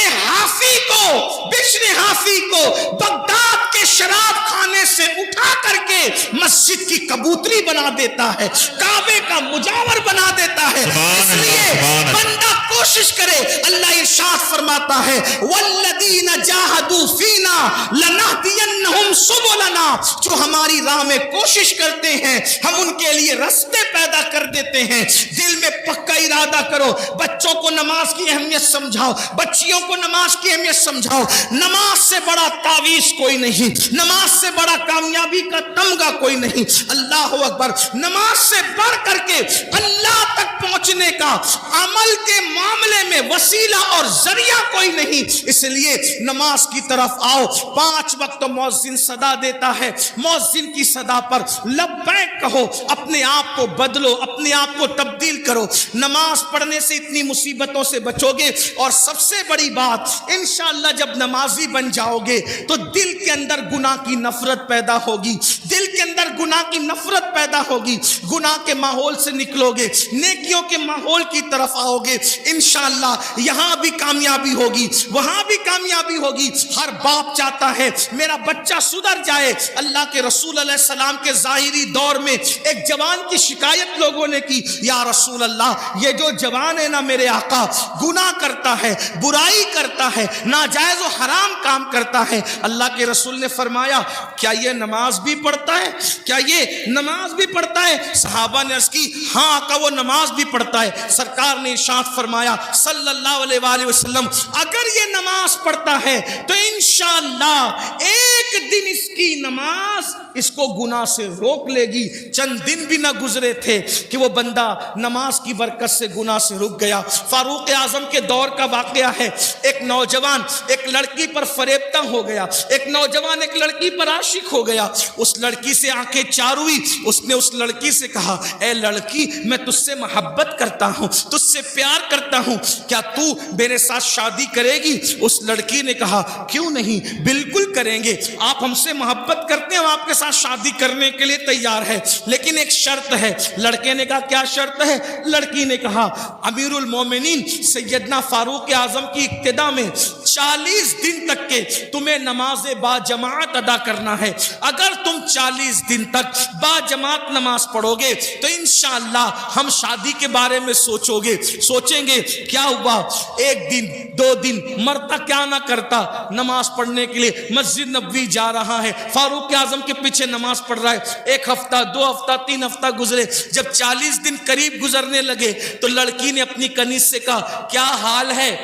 حافی کو بغداد کے شراب خانے سے اٹھا کر کے مسجد کی کبوتری بنا دیتا ہے، کعبے کا مجاور بنا دیتا ہے۔ اس لیے بندہ کوشش کرے، اللہ ارشاد فرماتا ہے والذین جاہدوا فینا لنہدینہم سبلنا، جو ہماری راہ میں کوشش کرتے ہیں ہم ان کے لیے راستے پیدا کر دیتے ہیں۔ دل میں پکا ارادہ کرو، بچوں کو نماز کی اہمیت سمجھاؤ، بچیوں کو نماز کی اہمیت سمجھاؤ۔ نماز سے بڑا تعویذ کوئی نہیں، نماز سے بڑا کامیابی کا تمغہ کوئی نہیں۔ اللہ اکبر، نماز سے بڑھ کر کے اللہ تک پہنچنے کا عمل کے معاملے میں وسیلہ اور ذریعہ کوئی نہیں، اس لیے نماز کی طرف آؤ۔ 5 وقت مؤذن صدا دیتا ہے، مؤذن کی صدا پر لبیک کہو، اپنے آپ کو بدلو، اپنے آپ کو تبدیل کرو۔ نماز پڑھنے سے اتنی مصیبتوں سے بچو گے، اور سب سے بڑی بات انشاءاللہ جب نمازی بن جاؤ گے تو دل کے اندر گناہ کی نفرت پیدا ہوگی، دل کے اندر گناہ کی نفرت پیدا ہوگی، گناہ کے ماحول سے نکلو گے، نیکیوں کے ماحول کی طرف آؤ گے، انشاءاللہ یہاں بھی کامیابی ہوگی، وہاں بھی کامیابی ہوگی۔ ہر باپ چاہتا ہے میرا بچہ سدھر جائے۔ اللہ کے رسول علیہ السلام کے ظاہری دور میں ایک جوان کی شکایت لوگوں نے کی، یا رسول اللہ یہ جو جوان ہے نا میرے آقا، گناہ کرتا ہے، برائی کرتا ہے، ناجائز و حرام کام کرتا ہے۔ اللہ کے رسول نے فرمایا کیا یہ نماز بھی پڑھتا ہے؟ کیا یہ نماز بھی پڑھتا ہے؟ صحابہ نے عرض کی ہاں آقا وہ نماز بھی پڑھتا ہے۔ سرکار نے ارشاد فرمایا صلی اللہ علیہ وآلہ وسلم اگر یہ نماز پڑھتا ہے تو انشاءاللہ ایک دن اس کی نماز اس کو گناہ سے روک لے گی۔ چند دن بھی نہ گزرے تھے کہ وہ بندہ نماز کی برکت سے گناہ سے رک گیا۔ فاروق اعظم کے دور کا واقعہ ہے، ایک نوجوان ایک لڑکی پر فریبتہ ہو گیا، ایک نوجوان ایک لڑکی پر عاشق ہو گیا، اس لڑکی سے آنکھیں چار ہوئی، اس نے اس لڑکی سے کہا اے لڑکی میں تجھ سے محبت کرتا ہوں، تجھ سے پیار کرتا ہوں، کیا تو میرے ساتھ شادی کرے گی؟ اس لڑکی نے کہا کیوں نہیں، بالکل کریں گے، آپ ہم سے محبت کرتے ہیں، ہم آپ کے ساتھ شادی کرنے کے لیے تیار ہے، لیکن ایک شرط ہے۔ لڑکے نے کہا کیا شرط ہے؟ لڑکی نے کہا امیر المومنین سیدنا فاروق اعظم کی اقتدا میں 40 دن تک کے تمہیں نماز با جماعت ادا کرنا ہے، اگر تم 40 دن تک با جماعت نماز پڑھو گے تو انشاءاللہ ہم شادی کے بارے میں سوچیں گے کیا ہوا، 1 دن 2 دن مرتا کیا نہ کرتا، نماز پڑھنے کے لیے مسجد نبوی جا رہا ہے، فاروق اعظم کے پیچھے نماز پڑھ رہا ہے، 1 ہفتہ 2 ہفتہ 3 ہفتہ گزرے، جب 40 دن قریب گزرنے لگے تو لڑکی نے اپنی کنیز سے کہا کیا حال ہے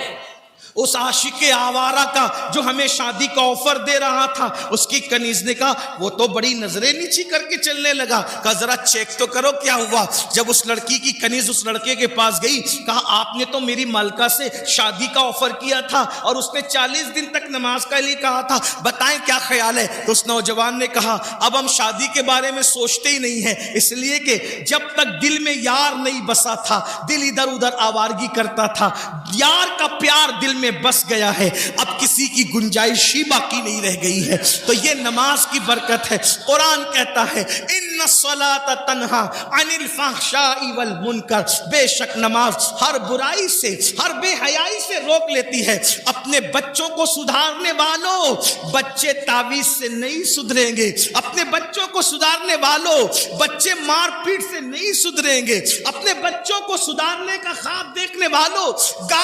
اس عاشق آوارہ کا جو ہمیں شادی کا آفر دے رہا تھا؟ اس کی کنیز نے کہا وہ تو بڑی نظریں نیچی کر کے چلنے لگا، کہا ذرا چیک تو کرو کیا ہوا۔ جب اس لڑکی کی کنیز اس لڑکے کے پاس گئی، کہا آپ نے تو میری مالکہ سے شادی کا آفر کیا تھا اور اس نے 40 دن تک نماز کے لیے کہا تھا، بتائیں کیا خیال ہے؟ تو اس نوجوان نے کہا اب ہم شادی کے بارے میں سوچتے ہی نہیں ہیں، اس لیے کہ جب تک دل میں یار نہیں بسا تھا دل ادھر ادھر آوارگی کرتا تھا، یار کا پیار دل میں بس گیا ہے، اب کسی کی گنجائش ہی باقی نہیں رہ گئی ہے۔ تو یہ نماز کی برکت ہے۔ قرآن کہتا ہے ان الصلاۃ تنہا عن الفحشاء والمنکر، بے شک نماز ہر برائی سے ہر بے حیائی سے روک لیتی ہے۔ اپنے بچوں کو سدھارنے والوں، بچے تعویذ سے نہیں سدھریں گے، اپنے بچوں کو سدھارنے والوں بچے مار پیٹ سے نہیں سدھریں گے، اپنے بچوں کو سدھارنے کا خواب دیکھنے والوں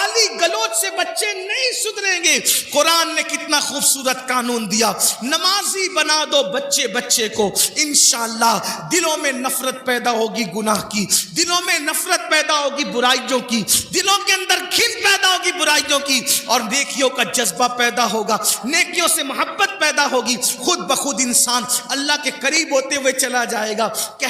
گالی گلوچ سے بچے نہیں سدھریں گے. قرآن نے کتنا خوبصورت قانون دیا, نمازی بنا دو بچے کو, انشاءاللہ دلوں میں نفرت پیدا ہوگی گناہ کی, دلوں میں نفرت پیدا ہوگی برائیوں کی, دلوں کے اندر گھن پیدا ہوگی برائیوں کی, اور نیکیوں کا جذبہ پیدا ہوگا, نیکیوں سے محبت پیدا ہوگی, خود بخود انسان اللہ کے قریب ہوتے ہوئے چلا جائے گا.